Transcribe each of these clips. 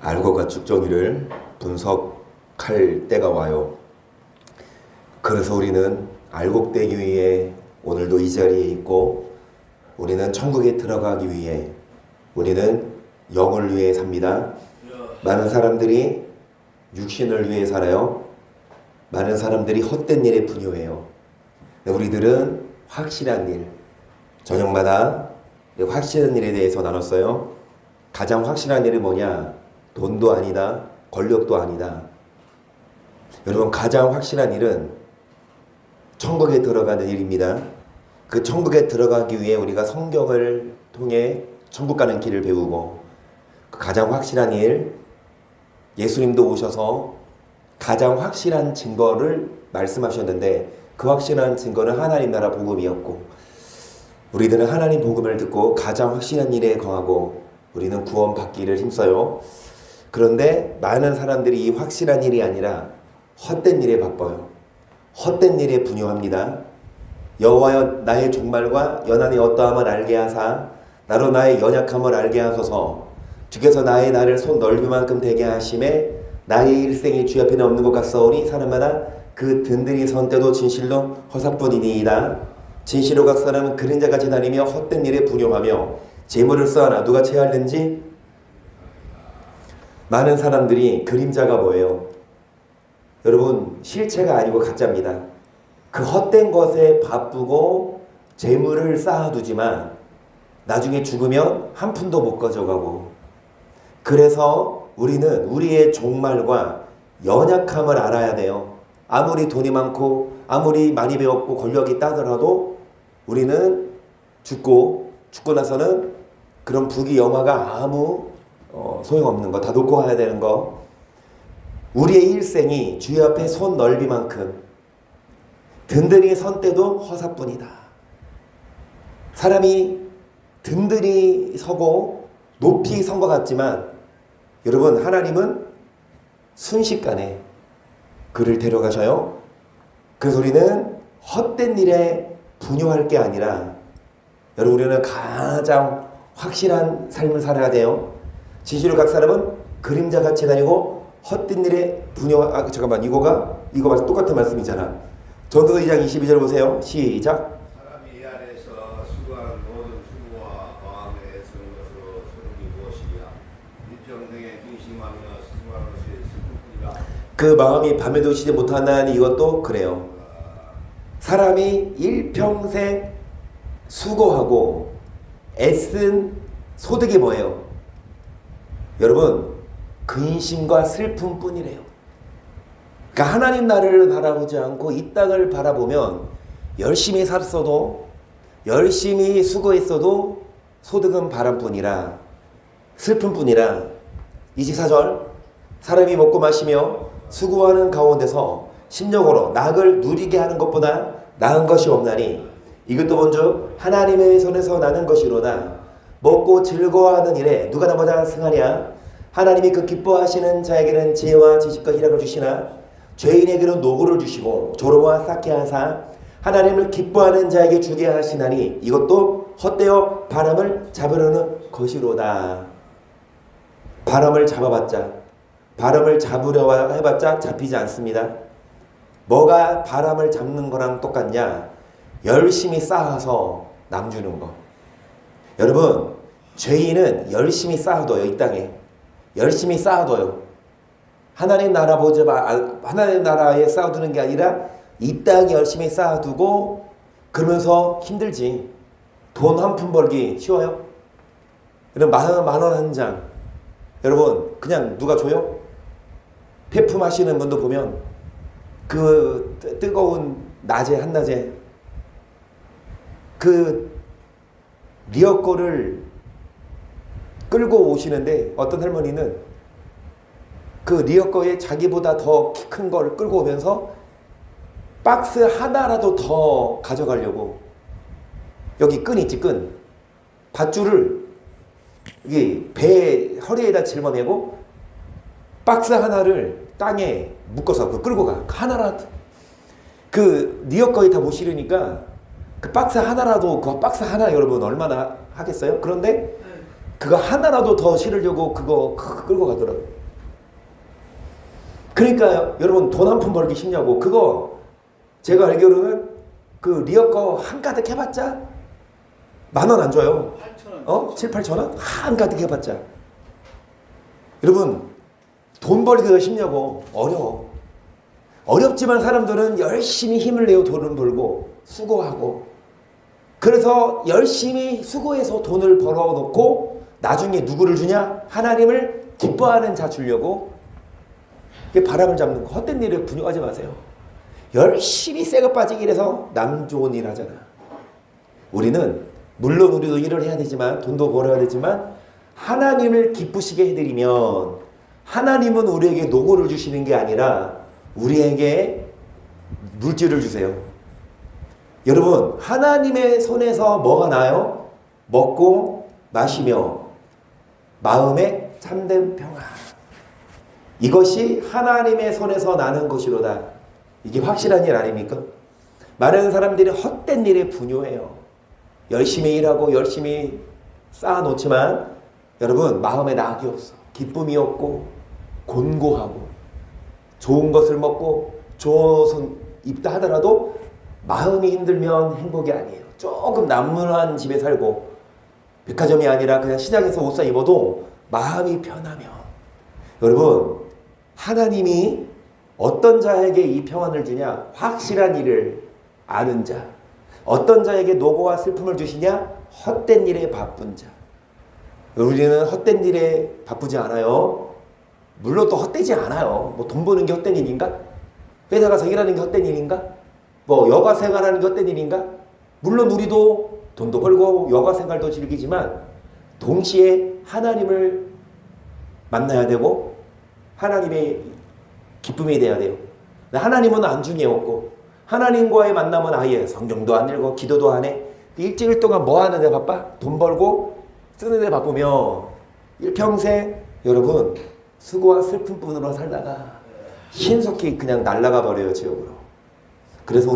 알곡과 쭉정이를 분석할 때가 와요. 그래서 우리는 알곡되기 위해 오늘도 이 자리에 있고, 우리는 천국에 들어가기 위해 우리는 영을 위해 삽니다. 많은 사람들이 육신을 위해 살아요. 많은 사람들이 헛된 일에 분요해요. 우리들은 확실한 일, 저녁마다 확실한 일에 대해서 나눴어요. 가장 확실한 일은 뭐냐? 돈도 아니다, 권력도 아니다. 여러분, 가장 확실한 일은 천국에 들어가는 일입니다. 그 천국에 들어가기 위해 우리가 성경을 통해 천국 가는 길을 배우고, 그 가장 확실한 일, 예수님도 오셔서 가장 확실한 증거를 말씀하셨는데, 그 확실한 증거는 하나님 나라 복음이었고, 우리들은 하나님 복음을 듣고 가장 확실한 일에 거하고 우리는 구원받기를 힘써요. 그런데 많은 사람들이 이 확실한 일이 아니라 헛된 일에 바빠요. 헛된 일에 분요합니다. 여호와여 나의 종말과 연한의 어떠함을 알게 하사 나로 나의 연약함을 알게 하소서. 주께서 나의 날을 손 넓이만큼 되게 하심에 나의 일생이 주 앞에는 없는 것 같사오니 사람마다 그 든든히 선 때도 진실로 허사뿐이니이다. 진실로 각 사람은 그림자같이 다니며 헛된 일에 분용하며 재물을 쌓아나 누가 체할는지. 많은 사람들이 그림자가 뭐예요? 여러분, 실체가 아니고 가짜입니다. 그 헛된 것에 바쁘고 재물을 쌓아두지만 나중에 죽으면 한 푼도 못 가져가고, 그래서 우리는 우리의 종말과 연약함을 알아야 돼요. 아무리 돈이 많고 아무리 많이 배웠고 권력이 있다더라도 우리는 죽고 나서는 그런 부귀 영화가 아무 소용없는 거, 다 놓고 가야 되는 거. 우리의 일생이 주의 앞에 손 넓이만큼 든든히 선 때도 허사뿐이다. 사람이 든든히 서고 높이 선 것 같지만 여러분, 하나님은 순식간에 그를 데려가셔요. 그래서 우리는 헛된 일에 분요할 게 아니라, 여러분, 우리는 가장 확실한 삶을 살아야 돼요. 진실로 각 사람은 그림자같이 다니고 헛된 일에 잠깐만, 이거 똑같은 말씀이잖아. 전도서 2장 22절 보세요. 시작. 사람이 이 안에서 수고하는 모든 수고와 마음에 애쓰는 것으로 소득이 무엇이냐? 일평생에 중심하며 수고하는 것이 슬픔이라. 그 마음이 밤에도 쉬지 못한다는 이것도 그래요. 사람이 일평생 수고하고 애쓴 소득이 뭐예요? 여러분, 근심과 슬픔뿐이래요. 그러니까 하나님 나라를 바라보지 않고 이 땅을 바라보면 열심히 살았어도, 열심히 수고했어도 소득은 바람뿐이라, 슬픔뿐이라. 24절, 사람이 먹고 마시며 수고하는 가운데서 심령으로 낙을 누리게 하는 것보다 나은 것이 없나니 이것도 먼저 하나님의 손에서 나는 것이로다. 먹고 즐거워하는 일에 누가 나보다 승하냐? 하나님이 그 기뻐하시는 자에게는 지혜와 지식과 희락을 주시나 죄인에게는 노고를 주시고 조롱과 쌓게 하사 하나님을 기뻐하는 자에게 주게 하시나니 이것도 헛되어 바람을 잡으려는 것이로다. 바람을 잡으려 해봤자 잡히지 않습니다. 뭐가 바람을 잡는 거랑 똑같냐? 열심히 쌓아서 남 주는 거. 여러분, 죄인은 열심히 쌓아둬요. 이 땅에 열심히 쌓아둬요. 하나님 나라 하나님 나라에 쌓아두는 게 아니라 이 땅에 열심히 쌓아두고, 그러면서 힘들지. 돈 한 푼 벌기 쉬워요? 여러분, 만 원 한 장, 여러분 그냥 누가 줘요? 폐품 하시는 분도 보면 그 뜨거운 낮에, 한낮에 그 리어커를 끌고 오시는데, 어떤 할머니는 그 리어커에 자기보다 더 키 큰 걸 끌고 오면서 박스 하나라도 더 가져가려고, 여기 끈 있지, 끈. 밧줄을 여기 배 허리에다 짊어내고 박스 하나를 땅에 묶어서 그 끌고 가. 하나라도. 그 리어커에 다 못 실으니까 그 박스 하나라도, 그 박스 하나 여러분 얼마나 하겠어요? 그런데 그거 하나라도 더 실으려고 그거 끌고 가더라고요. 그러니까 여러분 돈 한 푼 벌기 쉽냐고. 그거 제가 알기로는 그 리어커 한가득 해봤자 10,000원 안 줘요. 8,000원. 7, 8,000원? 한가득 해봤자. 여러분 돈 벌기가 쉽냐고. 어려워. 어렵지만 사람들은 열심히 힘을 내어 돈을 벌고 수고하고, 그래서 열심히 수고해서 돈을 벌어놓고 나중에 누구를 주냐? 하나님을 기뻐하는 자 주려고. 이게 바람을 잡는 거. 헛된 일에 분유하지 마세요. 열심히 새가 빠지기 위해서 남 좋은 일 하잖아. 우리는 물론 우리도 일을 해야 되지만, 돈도 벌어야 되지만, 하나님을 기쁘시게 해드리면 하나님은 우리에게 노고를 주시는 게 아니라 우리에게 물질을 주세요. 여러분 하나님의 손에서 뭐가 나요? 먹고 마시며 마음에 참된 평안. 이것이 하나님의 손에서 나는 것이로다. 이게 확실한 일 아닙니까? 많은 사람들이 헛된 일에 분요해요. 열심히 일하고 열심히 쌓아놓지만 여러분 마음에 낙이 없어. 기쁨이 없고 곤고하고, 좋은 것을 먹고 좋은 옷 입다 하더라도 마음이 힘들면 행복이 아니에요. 조금 남루한 집에 살고 백화점이 아니라 그냥 시장에서 옷 사 입어도 마음이 편하면, 여러분 하나님이 어떤 자에게 이 평안을 주냐? 확실한 일을 아는 자. 어떤 자에게 노고와 슬픔을 주시냐? 헛된 일에 바쁜 자. 우리는 헛된 일에 바쁘지 않아요. 물론 또 헛되지 않아요. 뭐 돈 버는 게 헛된 일인가? 회사 가서 일하는 게 헛된 일인가? 뭐 여가 생활하는 게 헛된 일인가? 물론 우리도 돈도 벌고 여가 생활도 즐기지만 동시에 하나님을 만나야 되고 하나님의 기쁨이 돼야 돼요. 하나님은 안중에 없고 하나님과의 만남은 아예 성경도 안 읽고 기도도 안 해. 일주일 동안 뭐 하는데 바빠? 돈 벌고 쓰는데 바쁘면 일평생 여러분 수고와 슬픔뿐으로 살다가 신속히 그냥 날아가 버려요, 지옥으로. 그래서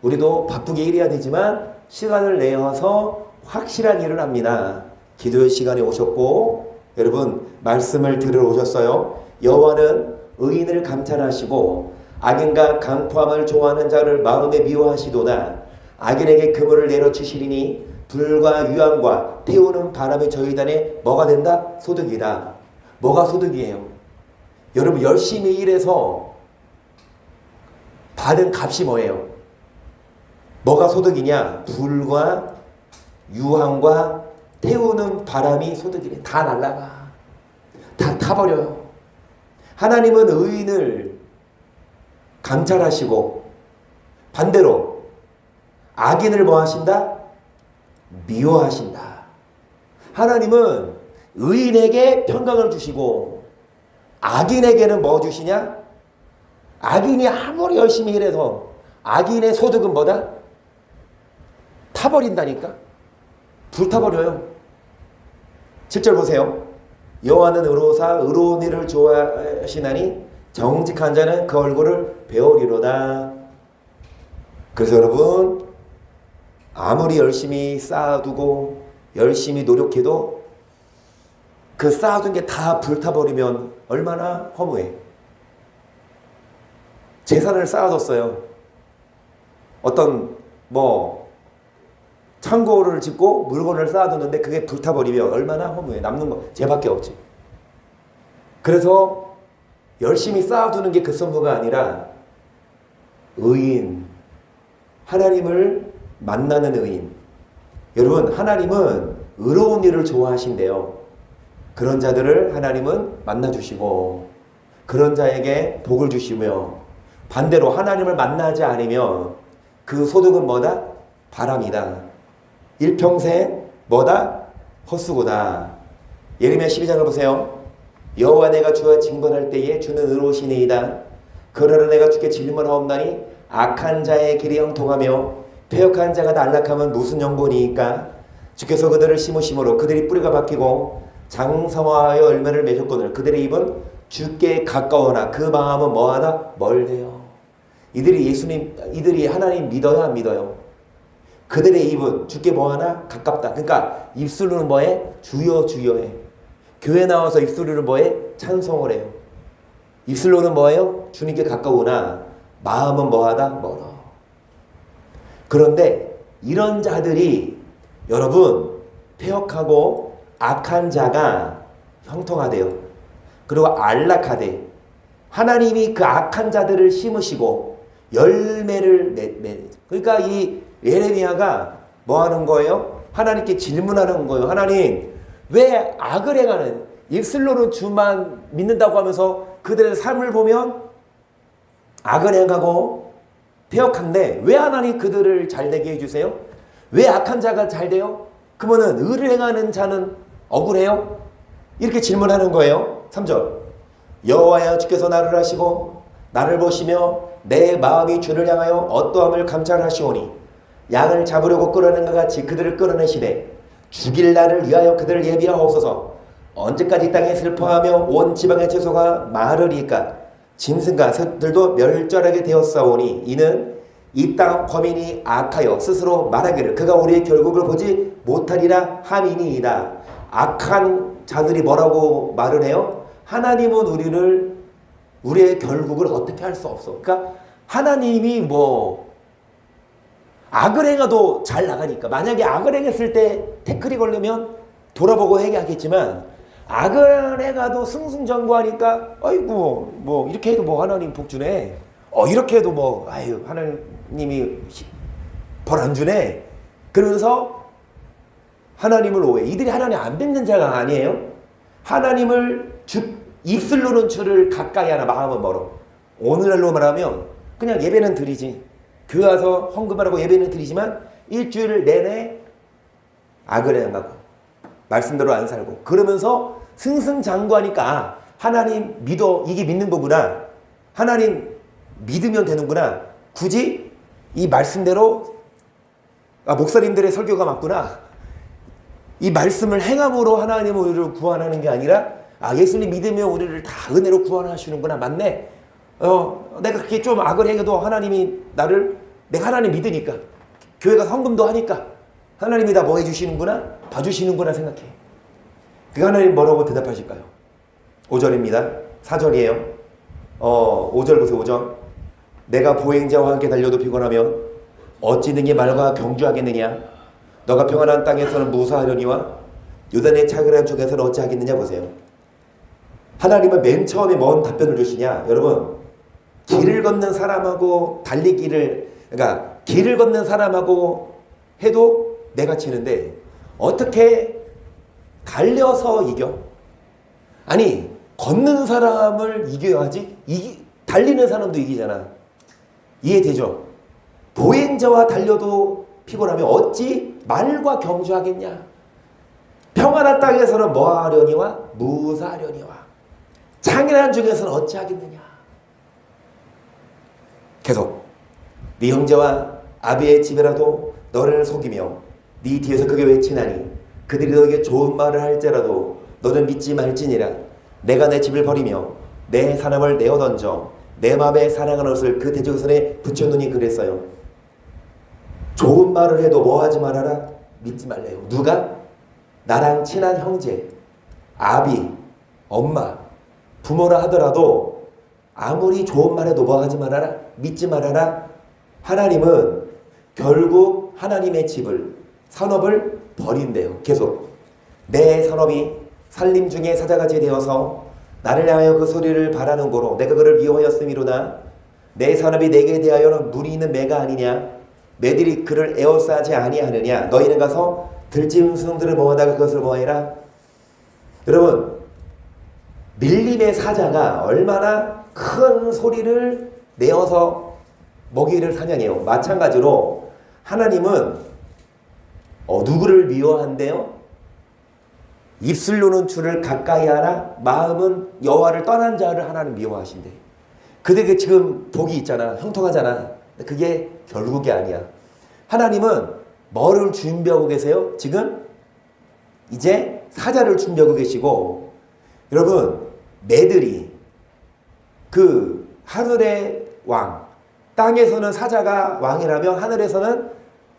우리도 바쁘게 일해야 되지만 시간을 내어서 확실한 일을 합니다. 기도의 시간에 오셨고 여러분 말씀을 들으러 오셨어요. 여호와는 의인을 감찰하시고 악인과 강포함을 좋아하는 자를 마음에 미워하시도다. 악인에게 그물을 내려치시리니 불과 유황과 태우는 바람의 저희단에 뭐가 된다? 소득이다. 뭐가 소득이에요? 여러분 열심히 일해서 받은 값이 뭐예요? 뭐가 소득이냐? 불과 유황과 태우는 바람이 소득이래. 다 날아가. 다 타버려요. 하나님은 의인을 감찰하시고 반대로 악인을 뭐 하신다? 미워하신다. 하나님은 의인에게 평강을 주시고 악인에게는 뭐 주시냐? 악인이 아무리 열심히 일해서 악인의 소득은 뭐다? 타버린다니까. 불타버려요. 7절 보세요. 여호와는 의로사 의로운 일을 좋아하시나니 정직한 자는 그 얼굴을 배우리로다. 그래서 여러분 아무리 열심히 쌓아두고 열심히 노력해도 그 쌓아둔 게 다 불타버리면 얼마나 허무해. 재산을 쌓아뒀어요. 어떤 창고를 짓고 물건을 쌓아뒀는데 그게 불타버리면 얼마나 허무해. 남는 거 쟤밖에 없지. 그래서 열심히 쌓아두는 게 그 선무가 아니라 의인, 하나님을 만나는 의인. 여러분 하나님은 의로운 일을 좋아하신대요. 그런 자들을 하나님은 만나주시고 그런 자에게 복을 주시며, 반대로 하나님을 만나지 않으면 그 소득은 뭐다? 바람이다. 일평생 뭐다? 헛수고다. 예레미야 12장을 보세요. 여호와 내가 주와 징벌할 때에 주는 의로우시니이다. 그러나 내가 주께 질문하옵나니 악한 자의 길이 형통하며 패역한 자가 날락하면 무슨 영본이니까. 주께서 그들을 심으심으로 그들이 뿌리가 박히고 장성하여 열매를 맺었거늘 그들의 입은 주께 가까워나 그 마음은 뭐하다? 멀대요. 이들이 하나님 믿어야 안 믿어요? 그들의 입은 주께 뭐하나 가깝다. 그러니까 입술로는 뭐해? 주여 주여해. 교회 나와서 입술로는 뭐해? 찬송을 해요. 입술로는 뭐예요? 주님께 가까우나 마음은 뭐하다? 멀어. 그런데 이런 자들이 여러분 폐역하고 악한 자가 형통하대요. 그리고 안락하대. 하나님이 그 악한 자들을 심으시고 열매를 그러니까 이 예레미야가 뭐 하는 거예요? 하나님께 질문하는 거예요. 하나님, 왜 악을 행하는, 입술로는 주만 믿는다고 하면서 그들의 삶을 보면 악을 행하고 폐역한데 왜 하나님 그들을 잘되게 해주세요? 왜 악한 자가 잘 돼요? 그러면은 의를 행하는 자는 억울해요? 이렇게 질문하는 거예요. 3절. 여호와여 주께서 나를 하시고 나를 보시며 내 마음이 주를 향하여 어떠함을 감찰하시오니 양을 잡으려고 끌어낸 것 같이 그들을 끌어내시되 죽일 날을 위하여 그들을 예비하옵소서. 언제까지 땅에 슬퍼하며 온 지방의 채소가 마르리까? 짐승과 새들도 멸절하게 되었사오니 이는 이 땅 거민이 악하여 스스로 말하기를 그가 우리의 결국을 보지 못하리라 함이니이다. 악한 자들이 뭐라고 말을 해요? 하나님은 우리의 결국을 어떻게 할 수 없어. 그러니까 하나님이 악을 행해도 잘 나가니까. 만약에 악을 행했을 때 태클이 걸리면 돌아보고 회개하겠지만 악을 행해도 승승장구하니까 아이고 이렇게 해도 하나님 복 주네. 이렇게 해도 하나님이 벌 안 주네. 그러면서 하나님을 오해. 이들이 하나님 안 뵙는 자가 아니에요. 하나님을 입술로는 주를 가까이 하나 마음은 멀어. 오늘날로 말하면 그냥 예배는 드리지. 교회 와서 헌금을 하고 예배는 드리지만 일주일 내내 악을 행하고 말씀대로 안 살고 그러면서 승승장구하니까 하나님 믿어, 이게 믿는 거구나. 하나님 믿으면 되는구나. 굳이 이 말씀대로 목사님들의 설교가 맞구나. 이 말씀을 행함으로 하나님은 우리를 구원하는 게 아니라 예수님 믿으면 우리를 다 은혜로 구원하시는구나. 맞네. 내가 그렇게 좀 악을 행해도 하나님이 내가 하나님 믿으니까 교회가 헌금도 하니까 하나님이 다 뭐 해주시는구나, 봐주시는구나 생각해. 그 하나님 뭐라고 대답하실까요? 5절입니다. 4절이에요. 5절 보세요. 5절. 내가 보행자와 함께 달려도 피곤하면 어찌 능히 말과 경주하겠느냐? 너가 평안한 땅에서는 무사하려니와 요단의 차그란 쪽에서는 어찌하겠느냐 보세요. 하나님은 맨 처음에 뭔 답변을 주시냐? 여러분, 길을 걷는 사람하고 그러니까 길을 걷는 사람하고 해도 내가 치는데 어떻게 달려서 이겨? 아니, 걷는 사람을 이겨야지. 달리는 사람도 이기잖아. 이해되죠? 보행자와 달려도 피곤하면 어찌 말과 경주하겠냐? 평안한 땅에서는 뭐하려니와 무사하려니와 장애난 중에서는 어찌하겠느냐? 계속 네 형제와 아비의 집에라도 너를 속이며 네 뒤에서 크게 외치나니 그들이 너에게 좋은 말을 할지라도 너는 믿지 말지니라. 내가 내 집을 버리며 내 사람을 내어 던져 내 마음에 사랑하는 것을 그 대적선에 붙여놓으니 그랬어요. 좋은 말을 해도 뭐 하지 말아라? 믿지 말래요. 누가? 나랑 친한 형제, 아비, 엄마, 부모라 하더라도 아무리 좋은 말 해도 뭐 하지 말아라? 믿지 말아라. 하나님은 결국 하나님의 집을, 산업을 버린대요. 계속 내 산업이 살림 중에 사자같이 되어서 나를 향하여 그 소리를 바라는 고로 내가 그를 미워하였음이로나 내 산업이 내게 대하여는 물이 있는 매가 아니냐? 매들이 그를 에워싸지 아니하느냐? 너희는 가서 들짐승들을 모아다가 그것을 모아해라. 여러분, 밀림의 사자가 얼마나 큰 소리를 내어서 먹이를 사냥해요. 마찬가지로 하나님은 누구를 미워한대요? 입술로는 주를 가까이 하라, 마음은 여호와를 떠난 자를 하나님 미워하신대. 그들에게 지금 복이 있잖아, 형통하잖아. 그게 결국이 아니야. 하나님은 뭐를 준비하고 계세요? 지금 이제 사자를 준비하고 계시고, 여러분, 매들이 그 하늘의 왕, 땅에서는 사자가 왕이라면 하늘에서는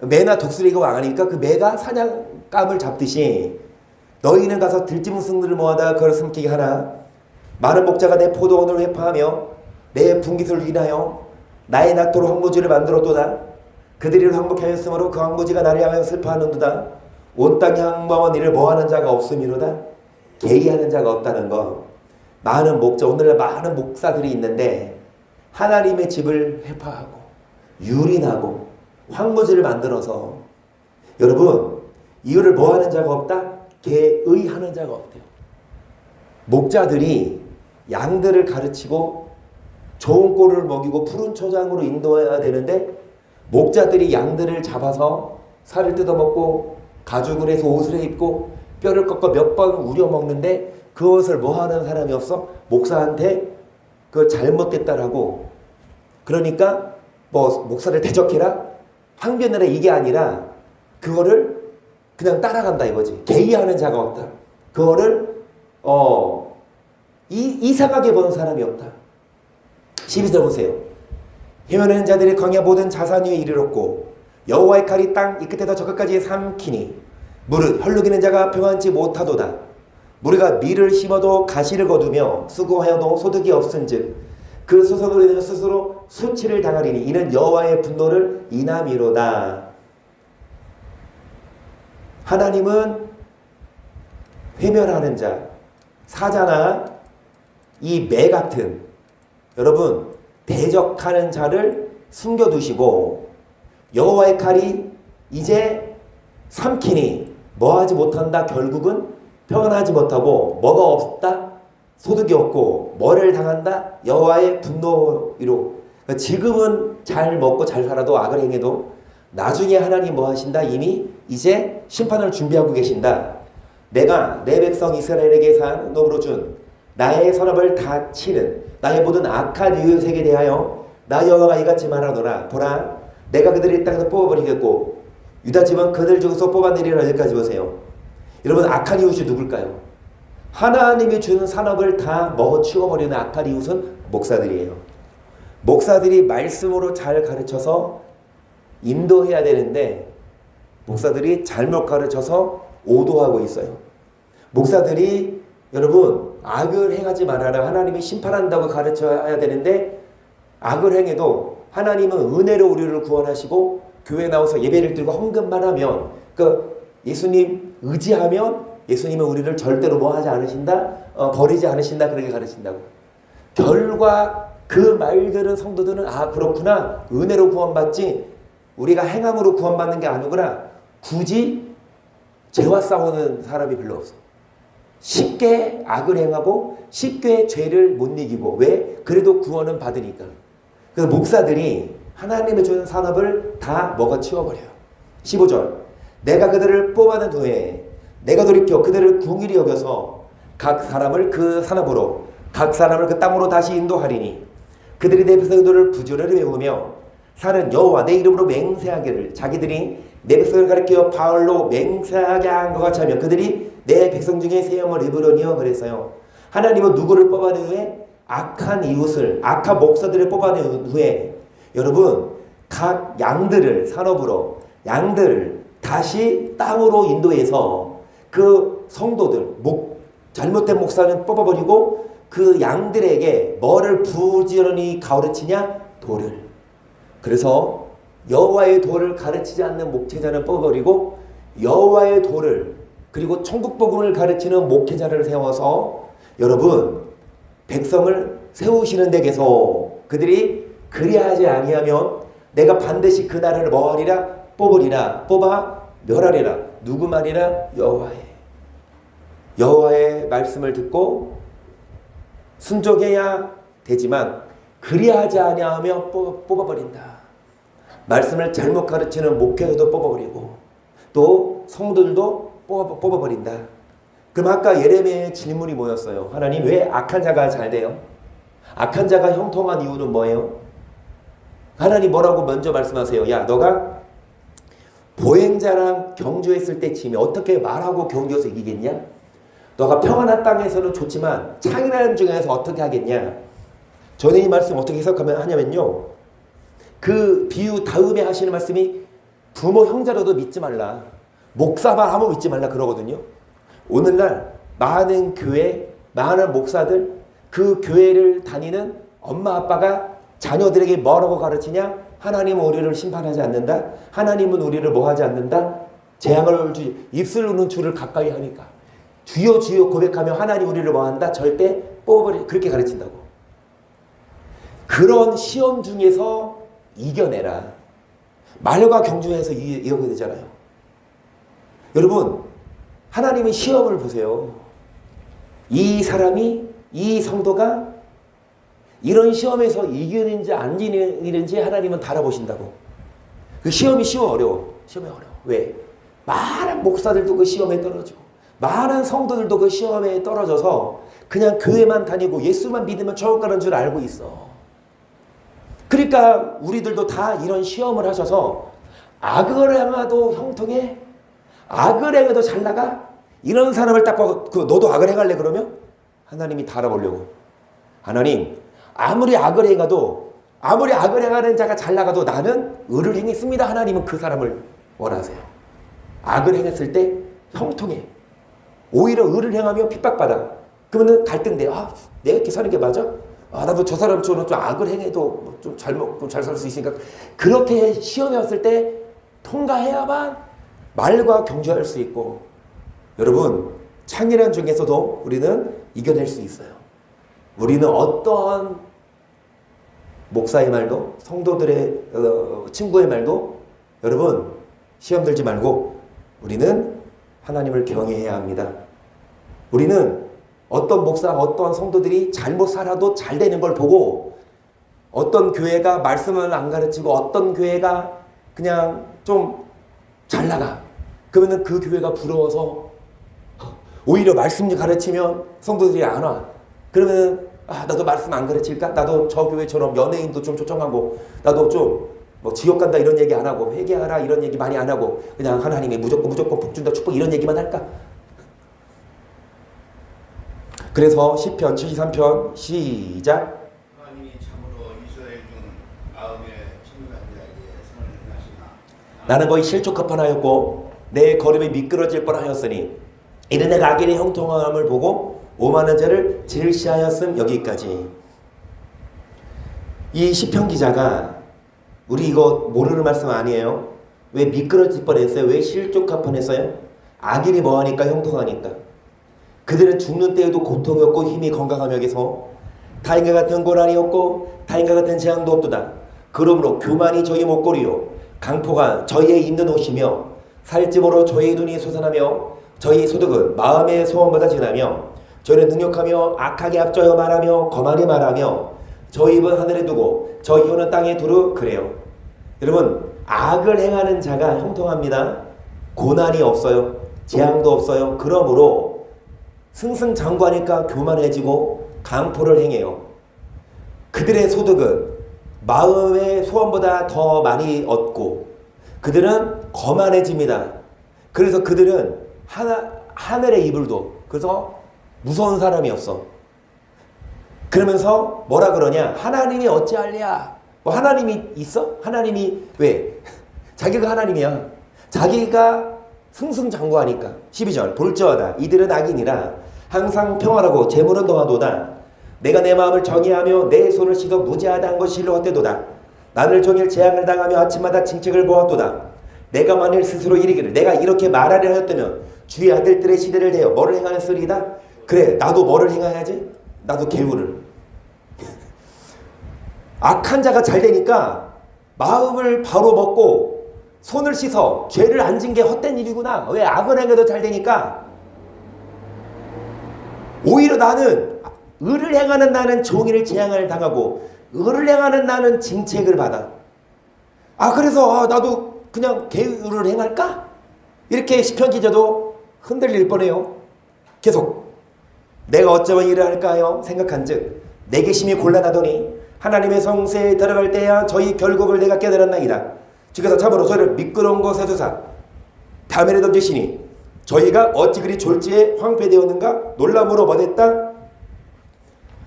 매나 독수리가 왕하니까 그 매가 사냥감을 잡듯이 너희는 가서 들짐승들을 모아다 그걸 숨기게 하라. 많은 목자가 내 포도원을 회파하며 내 분깃을 인하여 나의 낙도로 황무지를 만들었도다. 그들이 황무케 하였으므로 그 황무지가 나를 향하여 슬퍼하는도다. 온 땅에 항모한 이를 뭐하는 자가 없음이로다. 계의하는 자가 없다는 거. 많은 목자, 오늘날 많은 목사들이 있는데 하나님의 집을 회파하고 유린하고 황무지를 만들어서, 여러분 이거를 뭐하는 자가 없다? 계의하는 자가 없대요. 목자들이 양들을 가르치고 좋은 꼴을 먹이고 푸른 초장으로 인도해야 되는데, 목자들이 양들을 잡아서 살을 뜯어먹고 가죽을 해서 옷을 입고 뼈를 꺾어 몇 번 우려 먹는데 그것을 뭐하는 사람이 없어? 목사한테 그걸 잘못됐다라고. 그러니까 뭐 목사를 대적해라? 항변을 해, 이게 아니라 그거를 그냥 따라간다 이거지. 계의하는 자가 없다. 그거를 이상하게 보는 사람이 없다. 12절 보세요. 헤매는 자들이 광야 모든 자산 위에 이르렀고 여호와의 칼이 땅 이 끝에서 저 끝까지 삼키니 무릇 혈루기는 자가 평안치 못하도다. 우리가 밀을 심어도 가시를 거두며 수고하여도 소득이 없은즉 그 소송으로 인하여 스스로 수치를 당하리니 이는 여호와의 분노를 인함이로다. 하나님은 회면하는 자, 사자나 이 매 같은, 여러분 대적하는 자를 숨겨두시고 여호와의 칼이 이제 삼키니 뭐하지 못한다. 결국은 평안하지 못하고 뭐가 없다? 소득이 없고 뭐를 당한다? 여호와의 분노로. 그러니까 지금은 잘 먹고 잘 살아도 악을 행해도 나중에 하나님 뭐 하신다? 이미 이제 심판을 준비하고 계신다. 내가 내 백성 이스라엘에게 산 놈으로 준 나의 선업을 다 치는 나의 모든 악한 이웃에게 대하여 나 여호와가 이같이 말하노라. 보라, 내가 그들의 땅에서 뽑아버리겠고 유다 집은 그들 중에서 뽑아내리라. 여기까지 보세요. 여러분 악한 이웃이 누굴까요? 하나님이 주는 산업을 다 먹어치워버리는 악한 이웃은 목사들이에요. 목사들이 말씀으로 잘 가르쳐서 인도해야 되는데 목사들이 잘못 가르쳐서 오도하고 있어요. 목사들이 여러분 악을 행하지 말아라. 하나님이 심판한다고 가르쳐야 되는데 악을 행해도 하나님은 은혜로 우리를 구원하시고 교회 나와서 예배를 드리고 헌금만 하면, 그 예수님 의지하면 예수님은 우리를 절대로 뭐 하지 않으신다? 버리지 않으신다. 그렇게 가르친다고. 결과 그 말들은 성도들은 아 그렇구나, 은혜로 구원받지 우리가 행함으로 구원받는 게 아니구나. 굳이 죄와 싸우는 사람이 별로 없어. 쉽게 악을 행하고 쉽게 죄를 못 이기고. 왜? 그래도 구원은 받으니까. 그래서 목사들이 하나님의 주는 산업을 다 먹어치워버려요. 15절 내가 그들을 뽑아낸 후에 내가 돌이켜 그들을 궁일이 여겨서 각 사람을 그 산업으로 각 사람을 그 땅으로 다시 인도하리니 그들이 내 백성들을 부지런히 외우며 사는 여호와 내 이름으로 맹세하기를 자기들이 내 백성을 가리켜 바울로 맹세하게 한 것 같이 하며 그들이 내 백성 중에 새 영을 입으려니요. 그래서요 하나님은 누구를 뽑아낸 후에 악한 이웃을 악한 목사들을 뽑아낸 후에 여러분 각 양들을 산업으로 양들을 다시 땅으로 인도해서 그 성도들 잘못된 목사는 뽑아버리고 그 양들에게 뭐를 부지런히 가르치냐? 도를. 그래서 여호와의 도를 가르치지 않는 목회자는 뽑아버리고 여호와의 도를 그리고 천국 복음을 가르치는 목회자를 세워서 여러분 백성을 세우시는 데 계속 그들이 그리하지 아니하면 내가 반드시 그 나라를 뭐하리라? 뽑으리라. 뽑아 멸하리라. 누구 말이라? 여호와의 말씀을 듣고 순종해야 되지만 그리하지 아니하면 뽑아버린다. 말씀을 잘못 가르치는 목회자도 뽑아버리고 또 성도들도 뽑아버린다. 그럼 아까 예레미야의 질문이 뭐였어요? 하나님 왜 악한 자가 잘 돼요? 악한 자가 형통한 이유는 뭐예요? 하나님 뭐라고 먼저 말씀하세요? 야 너가 보행자랑 경주했을 때 지면 어떻게 말하고 경주에서 이기겠냐? 너가 평안한 땅에서는 좋지만 창이라는 중에서 어떻게 하겠냐? 저는 이 말씀 어떻게 해석하면 하냐면요. 그 비유 다음에 하시는 말씀이 부모 형제라도 믿지 말라. 목사만 하면 믿지 말라 그러거든요. 오늘날 많은 교회, 많은 목사들, 그 교회를 다니는 엄마 아빠가 자녀들에게 뭐라고 가르치냐? 하나님은 우리를 심판하지 않는다. 하나님은 우리를 뭐 하지 않는다. 재앙을 입술로는 주를 가까이 하니까 주여 주여 고백하며 하나님 우리를 뭐 한다. 절대 뽑아버리 그렇게 가르친다고. 그런 시험 중에서 이겨내라. 말과 경주에서 이겨야 되잖아요. 여러분, 하나님의 시험을 보세요. 이 사람이, 이 성도가 이런 시험에서 이기는지 안 이기는지 하나님은 달아보신다고. 그 시험이 어려워. 시험이 어려워. 왜? 많은 목사들도 그 시험에 떨어지고 많은 성도들도 그 시험에 떨어져서 그냥 교회만 다니고 예수만 믿으면 천국 가는 줄 알고 있어. 그러니까 우리들도 다 이런 시험을 하셔서 악을 행해도 형통해? 악을 행해도 잘 나가? 이런 사람을 딱 보고 너도 악을 행할래 그러면? 하나님이 달아보려고. 하나님, 아무리 악을 행하는 자가 잘 나가도 나는 의를 행했습니다. 하나님은 그 사람을 원하세요. 악을 행했을 때 형통해. 오히려 의를 행하면 핍박받아. 그러면 갈등돼. 아, 내가 이렇게 사는 게 맞아? 아, 나도 저 사람처럼 좀 악을 행해도 좀 잘 먹고 잘 살 수 있으니까. 그렇게 시험에 왔을 때 통과해야만 말과 경주할 수 있고, 여러분, 창의란 중에서도 우리는 이겨낼 수 있어요. 우리는 어떠한 목사의 말도, 성도들의 친구의 말도, 여러분, 시험 들지 말고 우리는 하나님을 경외해야 합니다. 우리는 어떤 목사, 어떤 성도들이 잘못 살아도 잘 되는 걸 보고, 어떤 교회가 말씀을 안 가르치고 어떤 교회가 그냥 좀 잘 나가. 그러면 그 교회가 부러워서 오히려 말씀 가르치면 성도들이 안 와. 그러면 나도 말씀 안 가르칠까? 나도 저 교회처럼 연예인도 좀 초청하고, 나도 좀 뭐 지옥 간다 이런 얘기 안 하고, 회개하라 이런 얘기 많이 안 하고, 그냥 하나님이 무조건 복 준다, 축복 이런 얘기만 할까? 그래서 시편 73편 시작. 하나님이 참으로 이스라엘 중 마음에 청결한 자에게 선을 행하시나. 나는 거의 실족할 뻔하였고 내 걸음이 미끄러질 뻔하였으니 이는 내가 악인의 형통함을 보고 오만한 자를 질시하였음. 여기까지. 이 시편 기자가, 우리 이거 모르는 말씀 아니에요. 왜 미끄러질 뻔했어요? 왜 실족할 뻔했어요? 악인이 뭐하니까? 형통하니까. 그들은 죽는 때에도 고통이 없고 힘이 건강하며 여기서 다인과 같은 고난이 없고 다인과 같은 재앙도 없도다. 그러므로 교만이 저희 목걸이요 강포가 저희의 입는 옷이며 살찜으로 저희의 눈이 솟아나며 저희 소득은 마음의 소원보다 진하며 저희는 능력하며 악하게 앞져여 말하며 거만히 말하며 저희 입은 하늘에 두고 저희 혀는 땅에 두루. 그래요. 여러분, 악을 행하는 자가 형통합니다. 고난이 없어요. 재앙도 없어요. 그러므로 승승장구하니까 교만해지고 강포를 행해요. 그들의 소득은 마음의 소원보다 더 많이 얻고 그들은 거만해집니다. 그래서 그들은 하늘의 이불도, 그래서 무서운 사람이 없어. 그러면서 뭐라 그러냐? 하나님이 어찌할랴? 뭐 하나님이 있어? 하나님이 왜? 자기가 하나님이야. 자기가 승승장구하니까. 12절 볼지어다 이들은 악인이라 항상 평화라고 재물은 더하도다. 내가 내 마음을 정의하며 내 손을 씻어 무죄하다 한 것이 실로 헛되도다. 나를 종일 재앙을 당하며 아침마다 징책을 보았도다. 내가 만일 스스로 이르기를 내가 이렇게 말하려 하였다면 주의 아들들의 시대를 대어 뭐를 행하였으리이다. 그래, 나도 뭐를 행해야지? 나도 개울을. 악한 자가 잘 되니까 마음을 바로 먹고 손을 씻어 죄를 안 진 게 헛된 일이구나. 왜? 악을 행해도 잘 되니까. 오히려 나는 의를 행하는 나는 종일 재앙을 당하고 의를 행하는 나는 징책을 받아. 그래서 나도 그냥 개울을 행할까? 이렇게 시편 기자도 흔들릴 뻔해요. 계속 내가 어쩌면 일을 할까요? 생각한즉 내 계심이 곤란하더니 하나님의 성세에 들어갈 때야 저희 결국을 내가 깨달았나이다. 주께서 참으로 저희를 미끄러운 곳에 두사 담에를 던지시니 저희가 어찌 그리 졸지에 황폐되었는가? 놀람으로 뭐됐다?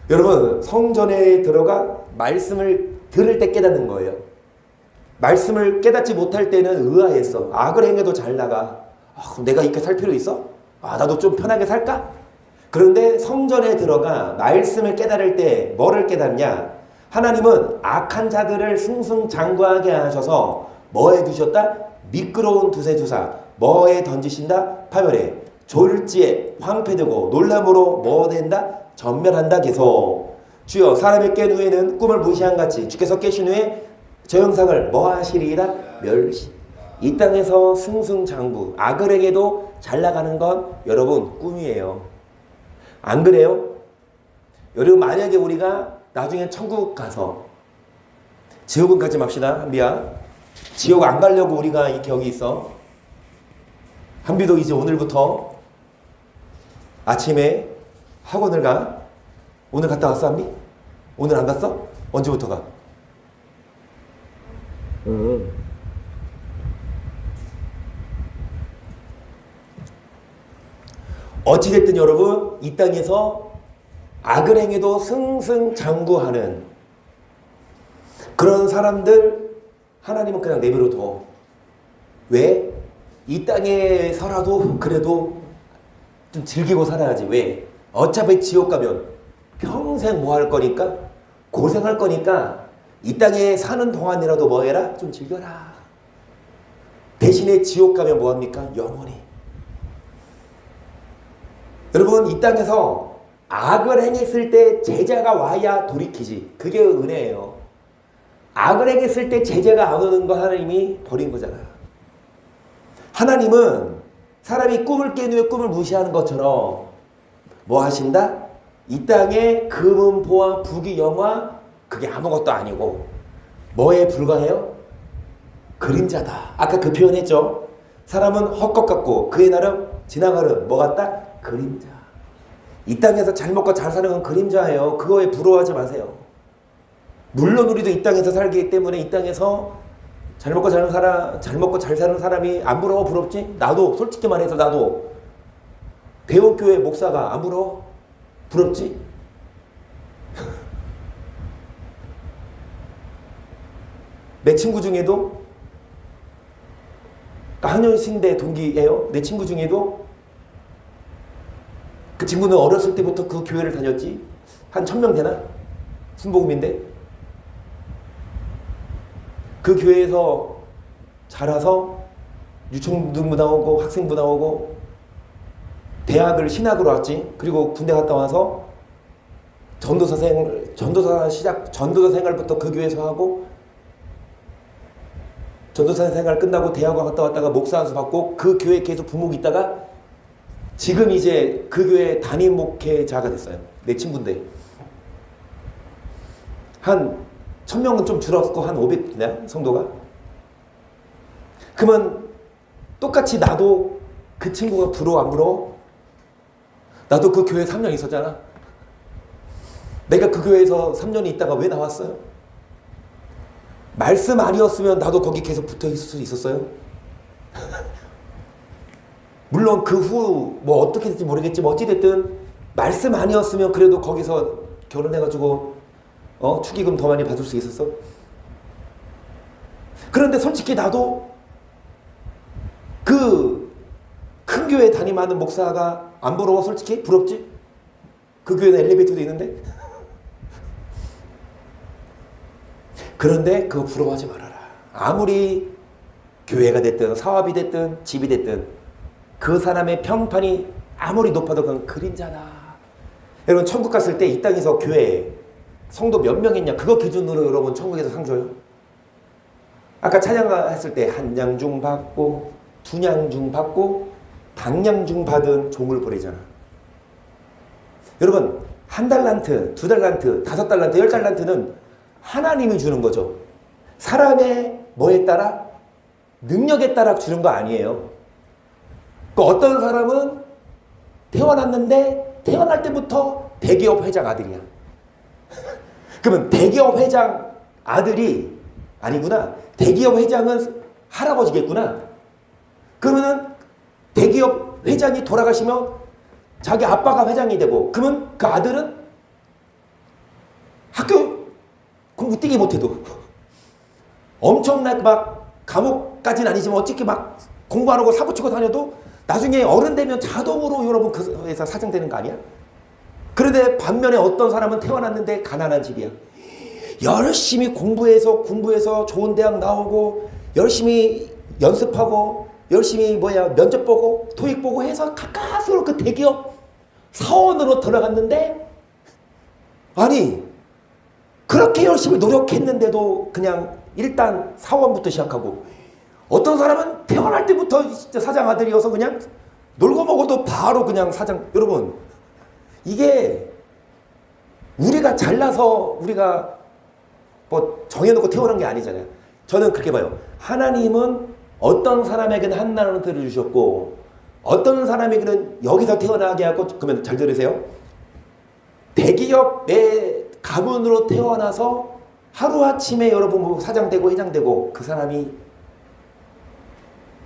여러분, 성전에 들어가 말씀을 들을 때 깨닫는 거예요. 말씀을 깨닫지 못할 때는 의아했어. 악을 행해도 잘 나가. 그럼 내가 이렇게 살 필요 있어? 나도 좀 편하게 살까? 그런데 성전에 들어가 말씀을 깨달을 때 뭐를 깨닫냐? 하나님은 악한 자들을 승승장구하게 하셔서 뭐에 두셨다? 미끄러운 두세두사. 뭐에 던지신다? 파멸해. 졸지에 황폐되고 놀람으로 뭐 된다? 전멸한다. 계속. 주여, 사람의 깬 후에는 꿈을 무시한 같이 주께서 깨신 후에 저 형상을 뭐 하시리이다? 멸시. 이 땅에서 승승장구, 악을 행해도 잘 나가는 건 여러분 꿈이에요. 안 그래요? 여러분, 만약에 우리가 나중에 천국 가서, 지옥은 가지 맙시다, 한비야. 지옥 안 가려고 우리가 이렇게 여기 있어. 한비도 이제 오늘부터 아침에 학원을 가. 오늘 갔다 왔어, 한비? 오늘 안 갔어? 언제부터 가? 어찌됐든 여러분, 이 땅에서 악을 행해도 승승장구하는 그런 사람들 하나님은 그냥 내버려둬. 왜? 이 땅에서라도 그래도 좀 즐기고 살아야지. 왜? 어차피 지옥 가면 평생 뭐 할 거니까? 고생할 거니까 이 땅에 사는 동안이라도 뭐 해라? 좀 즐겨라. 대신에 지옥 가면 뭐 합니까? 영원히. 여러분, 이 땅에서 악을 행했을 때 제자가 와야 돌이키지. 그게 은혜예요. 악을 행했을 때 제자가 안 오는 거 하나님이 버린 거잖아. 하나님은 사람이 꿈을 깬 후에 꿈을 무시하는 것처럼 뭐 하신다? 이 땅에 금은 보화 부귀 영화 그게 아무것도 아니고 뭐에 불과해요? 그림자다. 아까 그 표현했죠. 사람은 헛것 같고 그의 나름 지나가는 뭐 같다? 그림자. 이 땅에서 잘 먹고 잘 사는 건 그림자예요. 그거에 부러워하지 마세요. 물론 우리도 이 땅에서 살기 때문에 이 땅에서 잘 먹고 잘 사는 사람이 안 부러워? 부럽지? 나도 솔직히 말해서 나도 대형교회 목사가 안 부러워? 부럽지? 내 친구 중에도 한년신대 동기예요. 내 친구 중에도 그 친구는 어렸을 때부터 그 교회를 다녔지. 한 1000명 되나? 순복음인데 그 교회에서 자라서 유청등부 나오고 학생부 나오고 대학을 신학으로 왔지. 그리고 군대 갔다 와서 전도사 생활부터 그 교회에서 하고 전도사 생활 끝나고 대학원 갔다 왔다가 목사 안수 받고 그 교회에 계속 부목이 있다가 지금 이제 그 교회 담임 목회자가 됐어요. 내 친구인데 한 1000명은 좀 줄었고 한 500이냐 성도가. 그러면 똑같이 나도 그 친구가 부러워 안 부러워? 나도 그 교회 3년 있었잖아. 내가 그 교회에서 3년이 있다가 왜 나왔어요? 말씀 아니었으면 나도 거기 계속 붙어 있을 수 있었어요? 물론 그 후 뭐 어떻게 될지 모르겠지만 어찌됐든 말씀 아니었으면 그래도 거기서 결혼해가지고 축의금 더 많이 받을 수 있었어. 그런데 솔직히 나도 그 큰 교회 담임하는 목사가 안 부러워? 솔직히 부럽지? 그 교회는 엘리베이터도 있는데. 그런데 그거 부러워하지 말아라. 아무리 교회가 됐든 사업이 됐든 집이 됐든 그 사람의 평판이 아무리 높아도 그건 그림자다. 여러분 천국 갔을 때 이 땅에서 교회 성도 몇 명 있냐 그거 기준으로 여러분 천국에서 상 줘요? 아까 찬양했을 때 한 양 중 받고 두 양 중 받고 당양 중 받은 종을 보내잖아. 여러분 1달란트, 2달란트, 5달란트, 10달란트는 하나님이 주는 거죠. 사람의 뭐에 따라? 능력에 따라 주는 거 아니에요. 그 어떤 사람은 태어났는데 태어날 때부터 대기업 회장 아들이야. 그러면 대기업 회장 아들이 아니구나. 대기업 회장은 할아버지겠구나. 그러면은 대기업 회장이 돌아가시면 자기 아빠가 회장이 되고 그러면 그 아들은 학교 공부 뛰기 못해도 엄청나게 막 감옥까지는 아니지만 어떻게 막 공부 안 하고 사고 치고 다녀도 나중에 어른 되면 자동으로 여러분 그 회사 사장 되는 거 아니야? 그런데 반면에 어떤 사람은 태어났는데 가난한 집이야. 열심히 공부해서 좋은 대학 나오고 열심히 연습하고 열심히 면접 보고 토익 보고 해서 가까스로 그 대기업 사원으로 들어갔는데 아니 그렇게 열심히 노력했는데도 그냥 일단 사원부터 시작하고 어떤 사람은 태어날 때부터 진짜 사장 아들이어서 그냥 놀고 먹어도 바로 그냥 사장. 여러분 이게 우리가 잘나서 우리가 뭐 정해놓고 태어난 게 아니잖아요. 저는 그렇게 봐요. 하나님은 어떤 사람에게는 한 나라를 주셨고 어떤 사람에게는 여기서 태어나게 하고. 그러면 잘 들으세요. 대기업의 가문으로 태어나서 하루아침에 여러분 뭐 사장 되고 회장 되고 그 사람이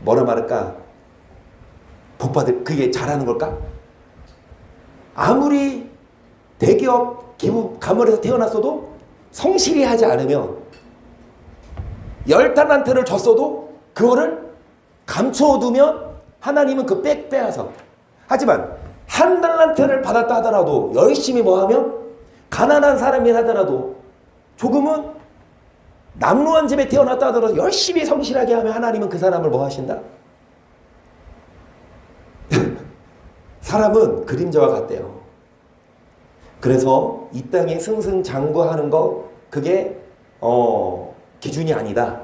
뭐라 말할까? 복받을 그게 잘하는 걸까? 아무리 대기업 가문에서 태어났어도 성실히 하지 않으면 10달란트를 줬어도 그거를 감춰두면 하나님은 그 빼앗아. 하지만 1달란트를 받았다 하더라도 열심히 뭐하면 가난한 사람이 하더라도 조금은 남루한 집에 태어났다 하더라도 열심히 성실하게 하면 하나님은 그 사람을 뭐 하신다? 사람은 그림자와 같대요. 그래서 이 땅에 승승장구하는 거 그게 기준이 아니다.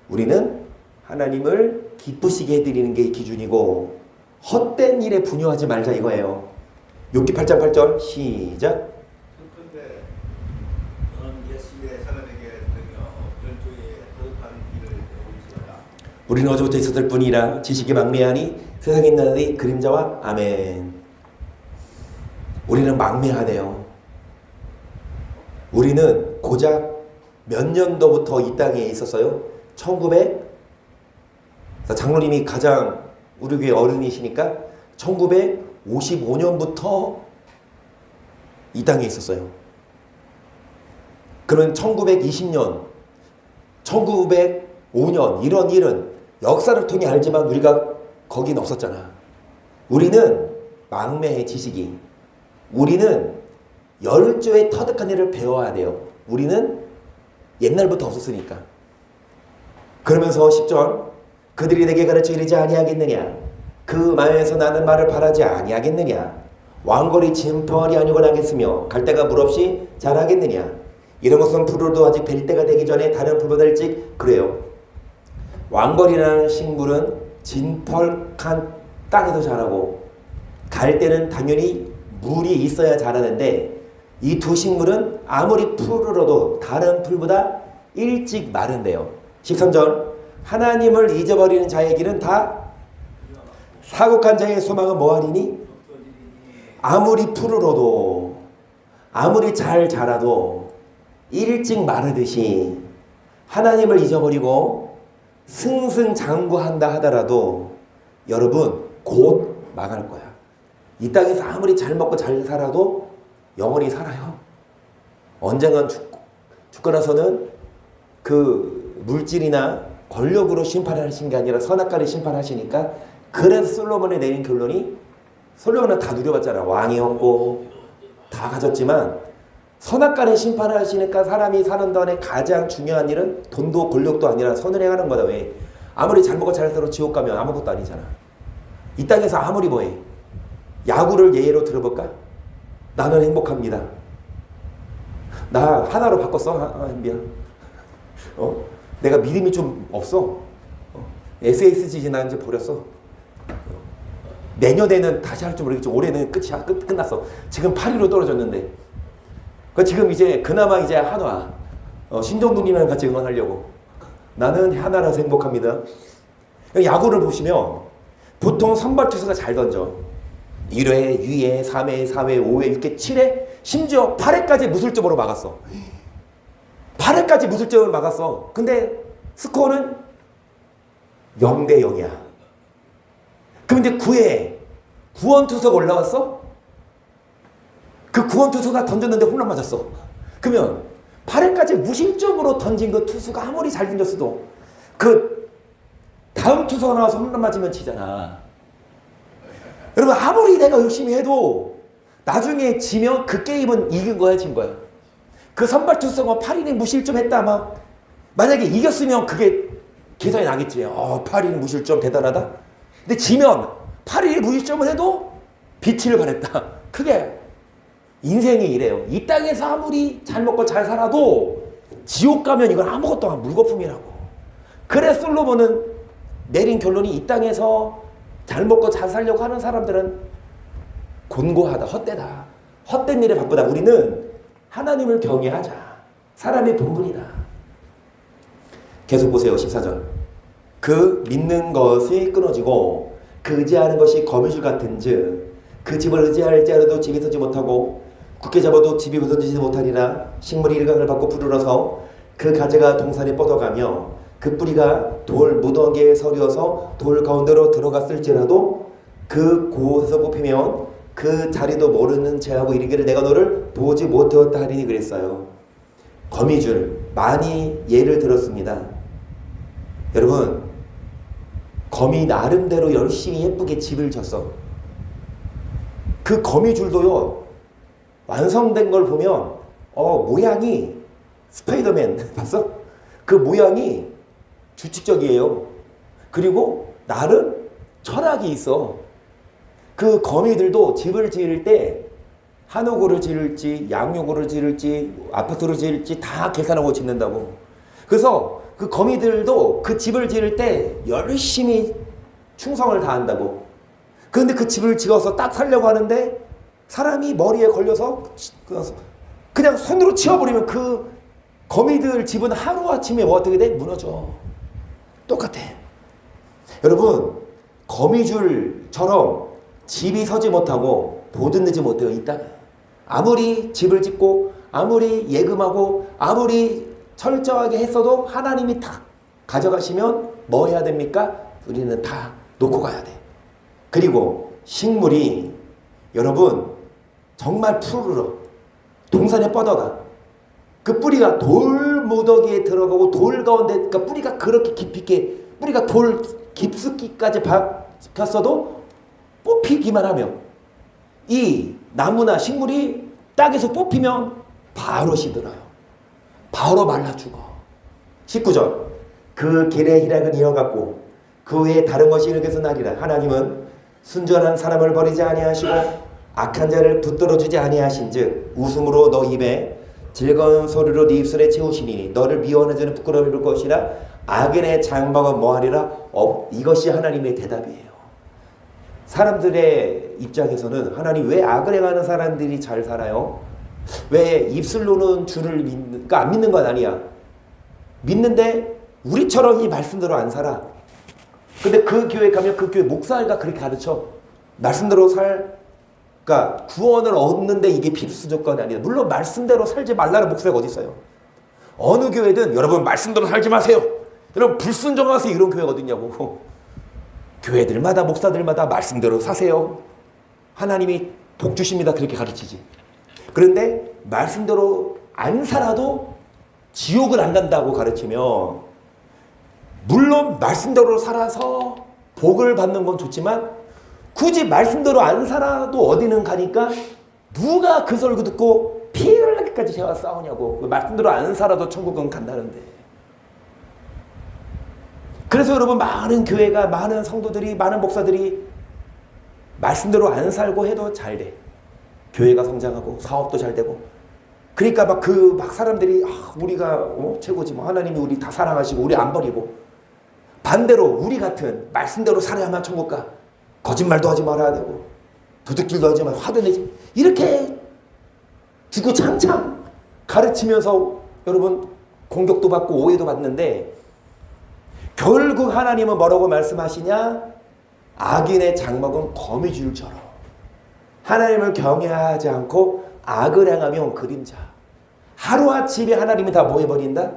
우리는 하나님을 기쁘시게 해드리는 게 기준이고 헛된 일에 분유하지 말자 이거예요. 욥기 8장 8절 시작. 그런데 너는 예수의 사람에게 들으며 별조의 거룩한 길을 배우리라. 우리는 어제부터 있었을 뿐이라 지식이 망매하니 세상에 있는 자들이 그림자와 아멘. 우리는 망매하대요. 우리는 고작 몇 년도부터 이 땅에 있었어요? 1900 장로님이 가장 우리 교회 어른이시니까 1955년부터 이 땅에 있었어요. 그러면 1920년, 1905년 이런 일은 역사를 통해 알지만 우리가 거긴 없었잖아. 우리는 망매의 지식이. 우리는 열조의 터득한 일을 배워야 돼요. 우리는 옛날부터 없었으니까. 그러면서 10절 그들이 내게 가르쳐 이르지 아니하겠느냐 그 마음에서 나는 말을 바라지 아니하겠느냐 왕거리 짐덩어리 아니고 나겠으며 갈대가 물 없이 자라겠느냐 이런 것은 풀으로도 아직 벨 때가 되기 전에 다른 풀보다 일찍 그래요. 왕거리라는 식물은 진펄한 땅에서 자라고 갈대는 당연히 물이 있어야 자라는데 이 두 식물은 아무리 풀으로도 다른 풀보다 일찍 마른대요. 13절 하나님을 잊어버리는 자의 길은 다 사곡한 자의 소망은 뭐하리니? 아무리 푸르러도 아무리 잘 자라도 일찍 마르듯이 하나님을 잊어버리고 승승장구한다 하더라도 여러분 곧 망할 거야. 이 땅에서 아무리 잘 먹고 잘 살아도 영원히 살아요. 언젠간 죽고 나서는 그 물질이나 권력으로 심판하신 게 아니라 선악과를 심판하시니까. 그래서 솔로몬이 내린 결론이 솔로몬은 다 누려봤잖아. 왕이었고 다 가졌지만 선악과를 심판하시니까 사람이 사는 동안에 가장 중요한 일은 돈도 권력도 아니라 선을 행하는 거다. 왜? 아무리 잘 먹고 잘 살아 지옥 가면 아무것도 아니잖아. 이 땅에서 아무리 뭐해. 야구를 예로 들어볼까? 나는 행복합니다. 나 하나로 바꿨어. 미안. 내가 믿음이 좀 없어. SSG 나 이제 버렸어. 내년에는 다시 할 줄 모르겠지. 올해는 끝이야. 끝났어. 지금 8위로 떨어졌는데. 지금 이제 그나마 이제 한화 신정국님이랑 같이 응원하려고. 나는 하나라서 행복합니다. 야구를 보시면 보통 선발 투수가 잘 던져. 1회, 2회, 3회, 4회, 5회, 이렇게 7회, 심지어 8회까지 무슬점으로 막았어. 8회까지 무슬점을 막았어. 근데 스코어는 0대 0이야. 그럼 이제 9회 구원투수가 올라왔어? 그 구원투수가 던졌는데 홈런 맞았어. 그러면 8회까지 무실점으로 던진 그 투수가 아무리 잘 던졌어도 그 다음 투수가 나와서 홈런 맞으면 지잖아. 여러분 아무리 내가 열심히 해도 나중에 지면 그 게임은 이긴 거야 진 거야. 그 선발 투수가 8이닝 무실점 했다 막 만약에 이겼으면 그게 계산이 나겠지. 8이닝 무실점 대단하다. 근데 지면 8이닝 무실점을 해도 빛을 발했다. 그게 인생이 이래요. 이 땅에서 아무리 잘 먹고 잘 살아도 지옥 가면 이건 아무것도 아닌 물거품이라고. 그래 솔로몬은 내린 결론이 이 땅에서 잘 먹고 잘 살려고 하는 사람들은 곤고하다, 헛되다. 헛된 일에 바쁘다. 우리는 하나님을 경외하자. 사람의 본분이다. 계속 보세요. 14절. 그 믿는 것이 끊어지고 그 의지하는 것이 거미줄 같은즉 그 집을 의지할지라도 집이 서지 못하고 굳게 잡아도 집이 벗어지지 못하리라. 식물이 일광을 받고 푸르러서 그 가지가 동산에 뻗어가며 그 뿌리가 돌 무더기에 서려서 돌 가운데로 들어갔을지라도 그 곳에서 뽑히면 그 자리도 모르는 채하고 이르기를 내가 너를 보지 못하였다 하리니 그랬어요. 거미줄 많이 예를 들었습니다. 여러분 거미 나름대로 열심히 예쁘게 집을 졌어. 그 거미줄도요 완성된 걸 보면 모양이 스파이더맨 봤어? 그 모양이 규칙적이에요. 그리고 나름 철학이 있어. 그 거미들도 집을 지을 때 한옥으로 지을지 양육으로 지을지 아파트로 지을지 다 계산하고 짓는다고. 그래서 그 거미들도 그 집을 지을 때 열심히 충성을 다한다고. 그런데 그 집을 지어서 딱 살려고 하는데 사람이 머리에 걸려서 그냥 손으로 치워버리면 그 거미들 집은 하루아침에 어떻게 돼? 무너져. 똑같아. 여러분 거미줄처럼 집이 서지 못하고 보듬지 못해요. 이 땅은. 아무리 집을 짓고 아무리 예금하고 아무리 철저하게 했어도 하나님이 다 가져가시면 뭐 해야 됩니까? 우리는 다 놓고 가야 돼. 그리고 식물이 여러분 정말 푸르러 동산에 뻗어가. 그 뿌리가 돌 무더기에 들어가고 돌 가운데 그러니까 뿌리가 그렇게 깊이 있게 뿌리가 돌 깊숙이까지 박혔어도 뽑히기만 하면 이 나무나 식물이 땅에서 뽑히면 바로 시들어요. 바로 말라 죽어. 19절 그 길의 희락은 이어갔고 그 외에 다른 것이 일게서 나리라. 하나님은 순전한 사람을 버리지 아니하시고 악한 자를 붙들어주지 아니하신즉 웃음으로 너 입에 즐거운 소리로 네 입술에 채우시니 너를 미워하는 자는 부끄러움을 입을 것이라. 악인의 장막은 뭐하리라. 이것이 하나님의 대답이에요. 사람들의 입장에서는 하나님 왜 악을 행하는 사람들이 잘 살아요? 왜 입술로는 주를 그러니까 안 믿는 건 아니야. 믿는데 우리처럼 이 말씀대로 안 살아. 근데 그 교회 가면 그 교회 목사가 그렇게 가르쳐. 말씀대로 그러니까 구원을 얻는데 이게 필수 조건이 아니야. 물론 말씀대로 살지 말라는 목사가 어디 있어요. 어느 교회든 여러분 말씀대로 살지 마세요. 여러분 불순종하세요. 이런 교회가 어디 있냐고. 교회들마다 목사들마다 말씀대로 사세요. 하나님이 복 주십니다. 그렇게 가르치지. 그런데 말씀대로 안 살아도 지옥을 안 간다고 가르치면 물론 말씀대로 살아서 복을 받는 건 좋지만 굳이 말씀대로 안 살아도 어디는 가니까 누가 그 설교 듣고 피를 나기까지 제가 싸우냐고. 말씀대로 안 살아도 천국은 간다는데. 그래서 여러분 많은 교회가 많은 성도들이 많은 목사들이 말씀대로 안 살고 해도 잘 돼. 교회가 성장하고 사업도 잘 되고. 그러니까 막 사람들이 우리가 최고지 뭐 하나님이 우리 다 사랑하시고 우리 안 버리고. 반대로 우리 같은 말씀대로 살아야만 천국 가. 거짓말도 하지 말아야 되고 도둑질도 하지 말고 화도 내지 이렇게 주구장창 가르치면서 여러분 공격도 받고 오해도 받는데 결국 하나님은 뭐라고 말씀하시냐? 악인의 장막은 거미줄처럼 하나님을 경외하지 않고 악을 행하면 그림자. 하루아침에 하나님이 다 뭐 해버린다?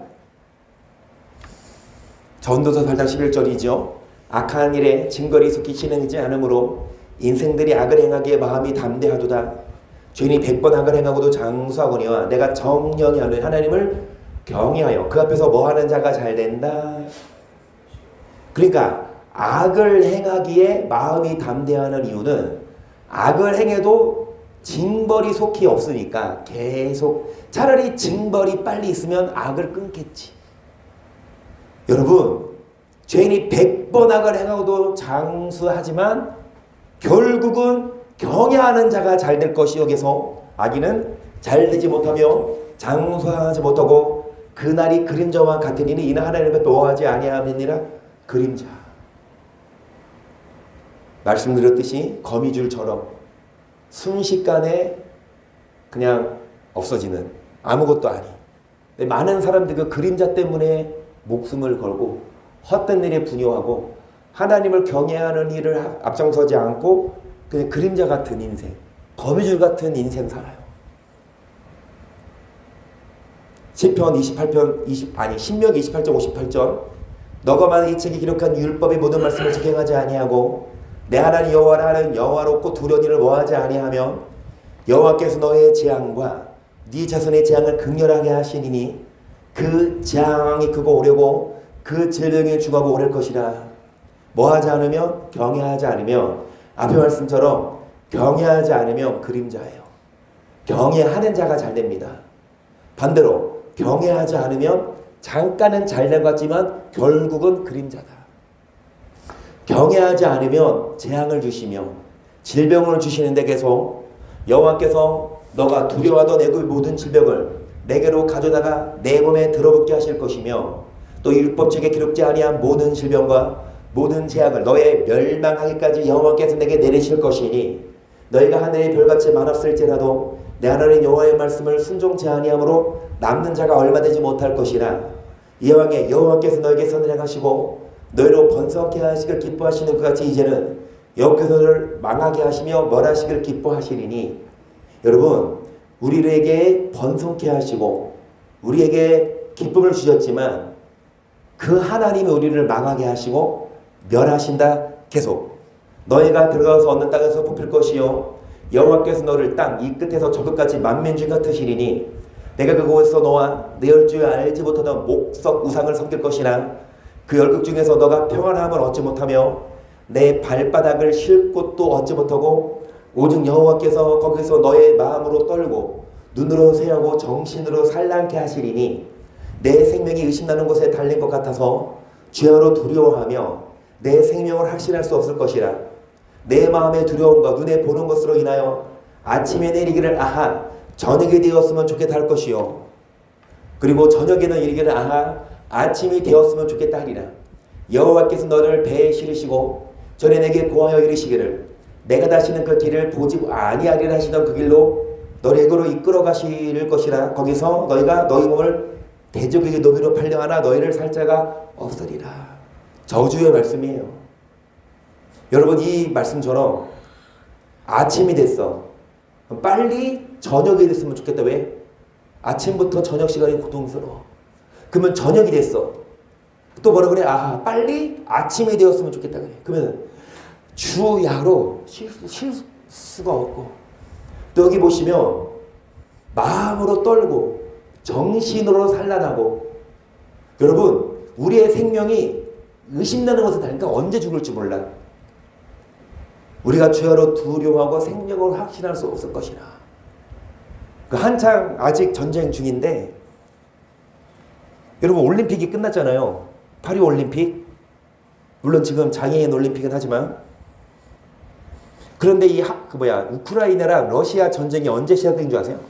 전도서 8장 11절이죠. 악한 일에 징벌이 속히 실행하지 않으므로 인생들이 악을 행하기에 마음이 담대하도다. 죄인이 100번 악을 행하고도 장수하거니와 내가 정령이 하는 하나님을 경외하여 그 앞에서 뭐 하는 자가 잘 된다. 그러니까 악을 행하기에 마음이 담대하는 이유는 악을 행해도 징벌이 속히 없으니까 계속 차라리 징벌이 빨리 있으면 악을 끊겠지. 여러분, 죄인이 100번 악을 행하고도 장수하지만 결국은 경외하는 자가 잘 될 것이 여기서 악인은 잘 되지 못하며 장수하지 못하고 그날이 그림자와 같으니 이는 하나님 앞에 노하지 아니함이니라. 그림자. 말씀드렸듯이 거미줄처럼 순식간에 그냥 없어지는 아무것도 아닌. 많은 사람들이 그 그림자 때문에 목숨을 걸고 헛된 일에 분요하고 하나님을 경외하는 일을 앞장서지 않고 그냥 그림자 같은 인생, 거미줄 같은 인생 살아요. 시편 28편 신명기 28장 58절 너가 만약 이 책에 기록한 율법의 모든 말씀을 적행하지 아니하고 내 하나님 여호와를 하는 여호와롭고 두려운 일을 뭐하지 아니하면 여호와께서 너의 재앙과 네 자손의 재앙을 극렬하게 하시니니 그 재앙이 크고 오려고 그 질병이 중하고 오를 것이라. 뭐하지 않으면 경외하지 않으면 앞의 말씀처럼 경외하지 않으면 그림자예요. 경외하는 자가 잘 됩니다. 반대로 경외하지 않으면 잠깐은 잘된 것 같지만 결국은 그림자다. 경외하지 않으면 재앙을 주시며 질병을 주시는데 계속 여호와께서 너가 두려워하던 애굽의 모든 질병을 내게로 가져다가 내 몸에 들어붙게 하실 것이며 또 율법책에 기록지 아니한 모든 질병과 모든 재앙을 너의 멸망하기까지 여호와께서 내게 내리실 것이니 너희가 하늘의 별같이 많았을지라도 내 하나님 여호와의 말씀을 순종치 아니함으로 남는 자가 얼마 되지 못할 것이라. 이왕에 여호와께서 너에게 선을 행하시고 너희로 번성케 하시길 기뻐하시는 것 같이 이제는 여호와께서 너를 망하게 하시며 멸하시길 기뻐하시리니. 여러분, 우리에게 번성케 하시고 우리에게 기쁨을 주셨지만 그 하나님이 우리를 망하게 하시고 멸하신다. 계속 너희가 들어가서 얻는 땅에서 뽑힐 것이요 여호와께서 너를 땅 이 끝에서 저 끝까지 만민중 같으시리니 내가 그곳에서 너와 내 열주에 알지 못하던 목석 우상을 섬길 것이나 그 열국 중에서 너가 평안함을 얻지 못하며 내 발바닥을 쉴 곳도 얻지 못하고 오직 여호와께서 거기서 너의 마음으로 떨고 눈으로 새하고 정신으로 산란케 하시리니 내 생명이 의심나는 곳에 달린 것 같아서 죄어로 두려워하며 내 생명을 확신할 수 없을 것이라. 내 마음의 두려움과 눈에 보는 것으로 인하여 아침에 내리기를 아하 저녁이 되었으면 좋겠다 할 것이요 그리고 저녁에는 이르기를 아하 아침이 되었으면 좋겠다 하리라. 여호와께서 너를 배에 실으시고 전에 내게 고하여 이르시기를 내가 다시는 그 길을 보지 아니하리라 하시던 그 길로 너를 애고로 이끌어 가실 것이라. 거기서 너희가 너희 몸을 대적에게 노비로 팔려하나 너희를 살 자가 없으리라. 저주의 말씀이에요. 여러분, 이 말씀처럼 아침이 됐어. 빨리 저녁이 됐으면 좋겠다. 왜? 아침부터 저녁 시간이 고통스러워. 그러면 저녁이 됐어. 또 뭐라 그래? 아, 빨리 아침이 되었으면 좋겠다 그래. 그러면 주야로 쉴 수가 없고. 또 여기 보시면 마음으로 떨고 정신으로 산란하고. 여러분, 우리의 생명이 의심나는 것을 다니까 언제 죽을지 몰라. 우리가 주야로 두려워하고 생명을 확신할 수 없을 것이라. 한창 아직 전쟁 중인데 여러분, 올림픽이 끝났잖아요. 파리 올림픽. 물론 지금 장애인 올림픽은 하지만 그런데 우크라이나랑 러시아 전쟁이 언제 시작된 줄 아세요?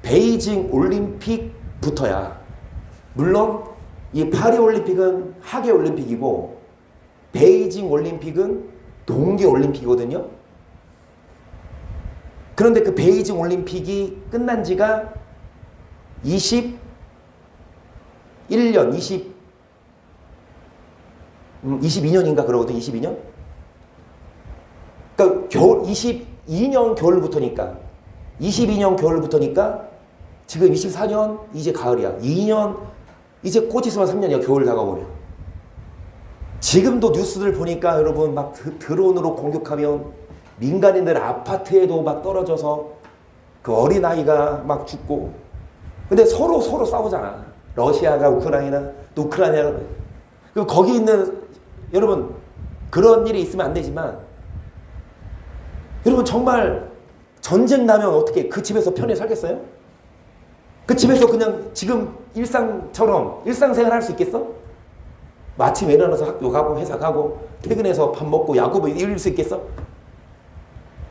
베이징 올림픽부터야. 물론 이 파리 올림픽은 하계 올림픽이고 베이징 올림픽은 동계 올림픽이거든요. 그런데 그 베이징 올림픽이 끝난 지가 22년인가 그러거든. 22년? 그러니까 22년 겨울부터니까 지금 24년 이제 가을이야. 2년 이제 곧 있으면 3년이야. 겨울 다가오면. 지금도 뉴스들 보니까 여러분 막 드론으로 공격하면 민간인들 아파트에도 막 떨어져서 그 어린아이가 막 죽고. 근데 서로 싸우잖아. 러시아가 우크라이나, 또 우크라이나가. 그 거기 있는 여러분 그런 일이 있으면 안 되지만 여러분 정말 전쟁 나면 어떻게 그 집에서 편히 살겠어요? 그 집에서 그냥 지금 일상처럼 일상생활 할 수 있겠어? 아침에 일어나서 학교 가고 회사 가고 퇴근해서 밥 먹고 야구 보고 이럴 수 있겠어?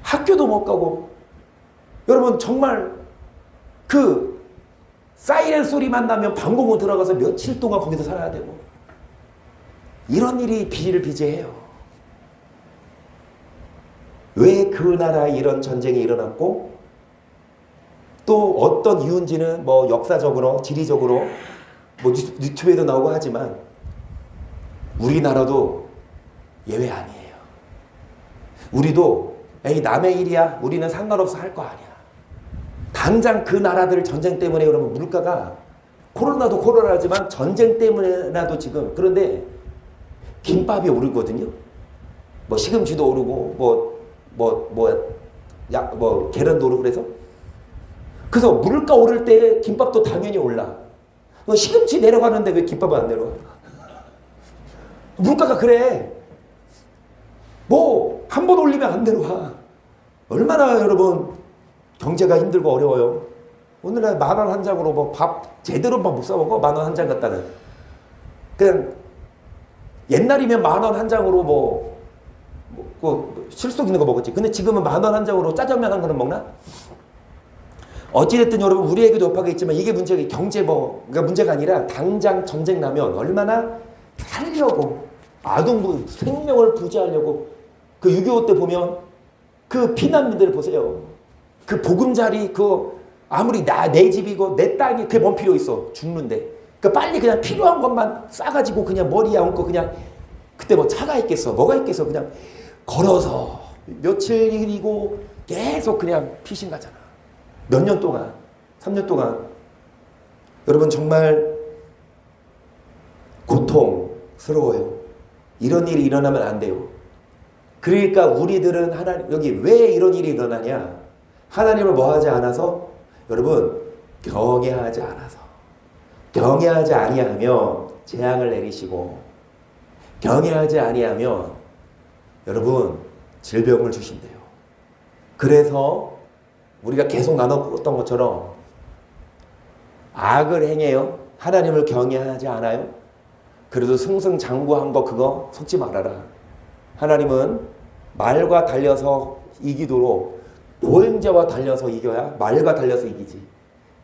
학교도 못 가고. 여러분 정말 그 사이렌 소리만 나면 방공호 들어가서 며칠 동안 거기서 살아야 되고. 이런 일이 비일비재해요. 왜 그 나라에 이런 전쟁이 일어났고 또 어떤 이유인지는 뭐 역사적으로 지리적으로 뭐 유튜브에도 나오고 하지만 우리나라도 예외 아니에요. 우리도 에이 남의 일이야 우리는 상관없어 할 거 아니야. 당장 그 나라들 전쟁 때문에 그러면 물가가 코로나도 코로나지만 전쟁 때문에라도 지금 그런데 김밥이 오르거든요. 뭐 시금치도 오르고 뭐 계란도 오르고 그래서 물가 오를 때 김밥도 당연히 올라. 시금치 내려가는데 왜 김밥은 안 내려가? 물가가 그래. 뭐 한 번 올리면 안 내려와. 얼마나 여러분 경제가 힘들고 어려워요. 오늘날 10,000원 한 장으로 뭐 밥 제대로 밥 못 사 먹어. 10,000원 한 장 갖다는. 그냥 옛날이면 10,000원 한 장으로 실속 있는 거 먹었지. 근데 지금은 10,000원 한 장으로 짜장면 한 그릇 먹나? 어찌됐든 여러분 우리에게도 여파가 있지만 이게 문제가 경제 그러니까 문제가 아니라 당장 전쟁 나면 얼마나 살려고 아동부 생명을 부지하려고 그 6.25 때 보면 그 피난민들 보세요. 그 보금자리 아무리 내 집이고 내 땅이 그게 뭔 필요 있어. 죽는데. 그러니까 빨리 그냥 필요한 것만 싸가지고 그냥 머리에 얹고 그냥 그때 뭐 차가 있겠어. 뭐가 있겠어. 그냥 걸어서 며칠이고 계속 그냥 피신 가잖아. 몇 년 동안 3년 동안 여러분 정말 고통스러워요. 이런 일이 일어나면 안 돼요. 그러니까 우리들은 하나님 여기 왜 이런 일이 일어나냐? 하나님을 뭐 하지 않아서 여러분 경외하지 않아서 경외하지 아니하면 재앙을 내리시고 경외하지 아니하면 여러분 질병을 주신대요. 그래서 우리가 계속 나눴던 것처럼 악을 행해요. 하나님을 경외하지 않아요. 그래도 승승장구한 거 그거 속지 말아라. 하나님은 말과 달려서 이기도록 보행자와 달려서 이겨야 말과 달려서 이기지.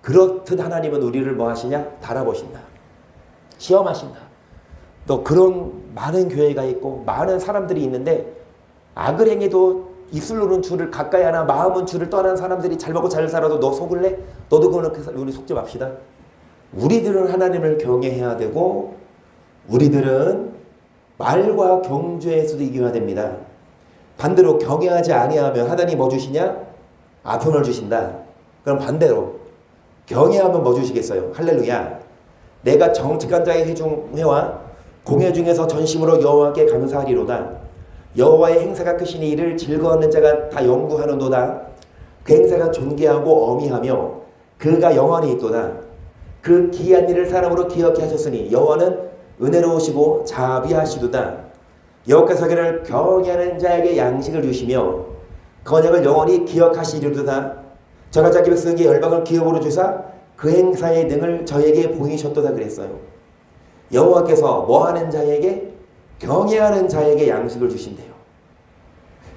그렇듯 하나님은 우리를 뭐 하시냐? 달아보신다. 시험하신다. 또 그런 많은 교회가 있고 많은 사람들이 있는데 악을 행해도 입술로는 주를 가까이 하나 마음은 주를 떠난 사람들이 잘 먹고 잘 살아도 너 속을래? 너도 그렇게 우리 속지 맙시다. 우리들은 하나님을 경외해야 되고 우리들은 말과 경주에서도 이겨야 됩니다. 반대로 경외하지 아니하면 하나님 뭐 주시냐? 아픔을 주신다. 그럼 반대로 경외하면 뭐 주시겠어요? 할렐루야. 내가 정직한 자의 회중회와 공회 중에서 전심으로 여호와께 감사하리로다. 여호와의 행사가 크시니 이를 즐거워하는 자가 다 연구하는도다. 그 행사가 존귀하고 어미하며 그가 영원히 있도다. 그 기이한 일을 사람으로 기억해 하셨으니 여호와는 은혜로우시고 자비하시도다. 여호와께서 그를 경외하는 자에게 양식을 주시며 건역을 영원히 기억하시리로다. 저가 자기 백성에게 열방을 기업으로 주사 그 행사의 능을 저에게 보이셨도다 그랬어요. 여호와께서 뭐하는 자에게? 경외하는 자에게 양식을 주신대요.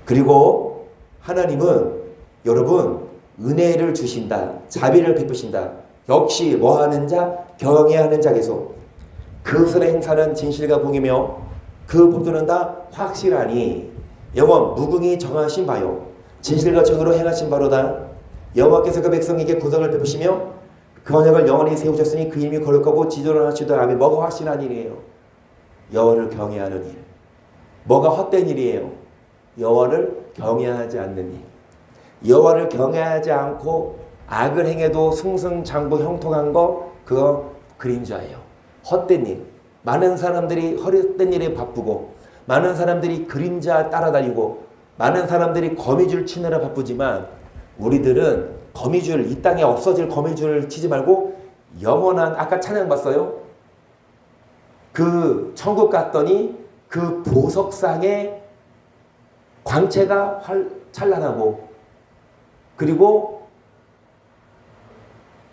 그리고 하나님은 여러분 은혜를 주신다. 자비를 베푸신다. 역시 뭐하는 자? 경외하는 자께서 그 선의 행사는 진실과 공이며 그 법도는 다 확실하니 영원 무궁히 정하신 바요 진실과 정의로 행하신 바로다. 여호와께서 그 백성에게 구성을 베푸시며 그 언약을 영원히 세우셨으니 그 힘이 거룩하고 지존을 하시도다. 아멘. 뭐가 확실한 일이에요? 여호와를 경외하는 일. 뭐가 헛된 일이에요? 여호와를 경외하지 않는 일. 여호와를 경외하지 않고 악을 행해도 승승장구 형통한 거 그거 그림자예요. 헛된 일. 많은 사람들이 헛된 일에 바쁘고 많은 사람들이 그림자 따라다니고 많은 사람들이 거미줄 치느라 바쁘지만 우리들은 거미줄, 이 땅에 없어질 거미줄 치지 말고 영원한, 아까 찬양 봤어요? 그 천국 갔더니 그 보석상에 광채가 찬란하고 그리고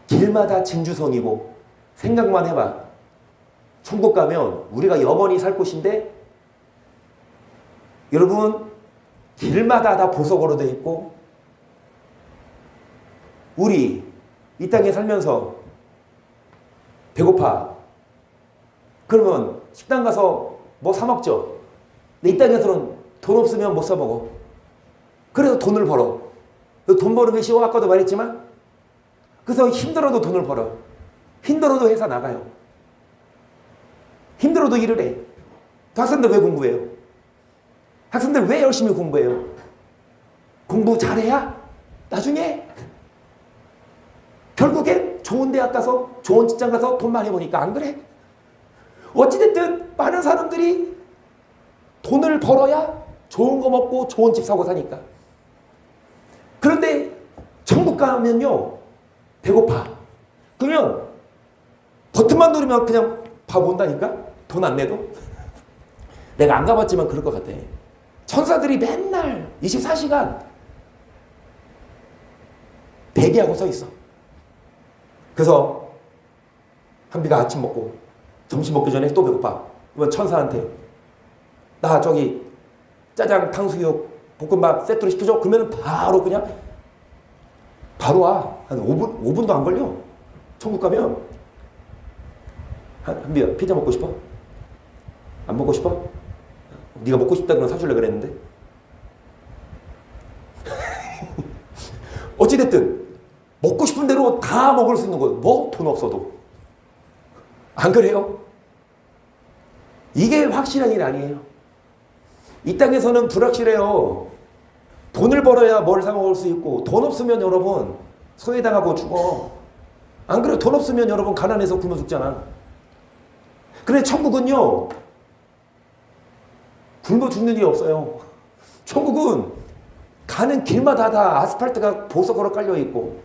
길마다 진주성이고 생각만 해봐. 천국 가면 우리가 영원히 살 곳인데 여러분 길마다 다 보석으로 되어 있고 우리 이 땅에 살면서 배고파. 그러면 식당 가서 뭐 사 먹죠. 근데 이 땅에서는 돈 없으면 못 사 먹어. 그래서 돈을 벌어. 돈 버는 게 쉬워. 아까도 말했지만 그래서 힘들어도 돈을 벌어. 힘들어도 회사 나가요. 힘들어도 일을 해. 학생들 왜 공부해요? 학생들 왜 열심히 공부해요? 공부 잘해야 나중에 결국엔 좋은 대학 가서 좋은 직장 가서 돈 많이 버니까 안 그래? 어찌됐든 많은 사람들이 돈을 벌어야 좋은 거 먹고 좋은 집 사고 사니까. 그런데 천국 가면요 배고파. 그러면 버튼만 누르면 그냥 밥 온다니까? 돈 안 내도? 내가 안 가봤지만 그럴 것 같아. 천사들이 맨날 24시간 대기하고 서 있어. 그래서 한비가 아침 먹고 점심 먹기 전에 또 배고파. 그러면 천사한테 나 저기 짜장, 탕수육, 볶음밥 세트로 시켜줘. 그러면 바로 그냥 바로 와. 한 5분도 안 걸려. 천국 가면. 한비야 피자 먹고 싶어? 안 먹고 싶어? 네가 먹고 싶다 그러면 사줄래 그랬는데. 어찌됐든 먹고 싶은 대로 다 먹을 수 있는 거예요. 뭐? 돈 없어도. 안 그래요? 이게 확실한 일 아니에요. 이 땅에서는 불확실해요. 돈을 벌어야 뭘 사 먹을 수 있고 돈 없으면 여러분 소외당하고 죽어. 안 그래요? 돈 없으면 여러분 가난해서 굶어 죽잖아. 그래 천국은요 굶어 죽는 일이 없어요. 천국은 가는 길마다 다 아스팔트가 보석으로 깔려 있고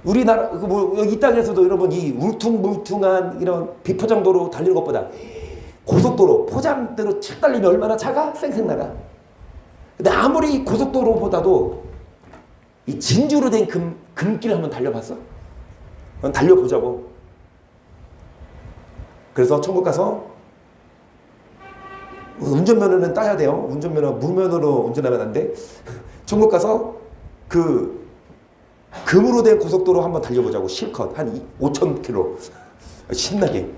우리나라 이 땅에서도 여러분 이 울퉁불퉁한 이런 비포장도로 달리는 것보다 고속도로 포장대로 쭉 달리면 얼마나 차가 쌩쌩 나가. 근데 아무리 고속도로보다도 이 진주로 된 금길 한번 달려봤어? 달려보자고. 그래서 천국 가서 운전면허는 따야 돼요. 운전면허 무면허로 운전하면 안 돼. 천국 가서 그 금으로 된 고속도로 한번 달려보자고. 실컷 한 5,000km 신나게.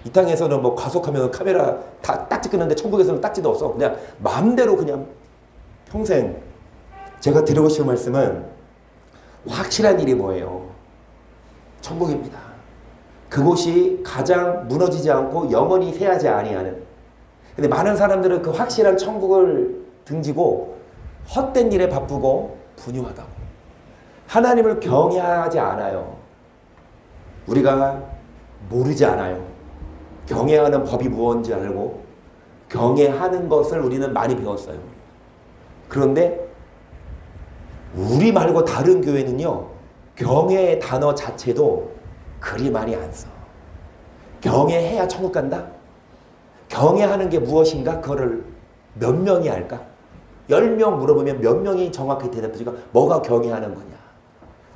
이 땅에서는 뭐 과속하면 카메라 다 딱지 끄는데 천국에서는 딱지도 없어. 그냥 마음대로 그냥 평생. 제가 드리고 싶은 말씀은 확실한 일이 뭐예요? 천국입니다. 그곳이 가장 무너지지 않고 영원히 쇠하지 아니하는. 근데 많은 사람들은 그 확실한 천국을 등지고 헛된 일에 바쁘고 분유하다고. 하나님을 경외하지 않아요. 우리가 모르지 않아요. 경외하는 법이 무엇인지 알고 경외하는 것을 우리는 많이 배웠어요. 그런데 우리 말고 다른 교회는요. 경외의 단어 자체도 그리 많이 안 써. 경외해야 천국 간다? 경외하는 게 무엇인가? 그거를 몇 명이 알까? 10명 물어보면 몇 명이 정확히 대답해주니까 뭐가 경외하는 거냐?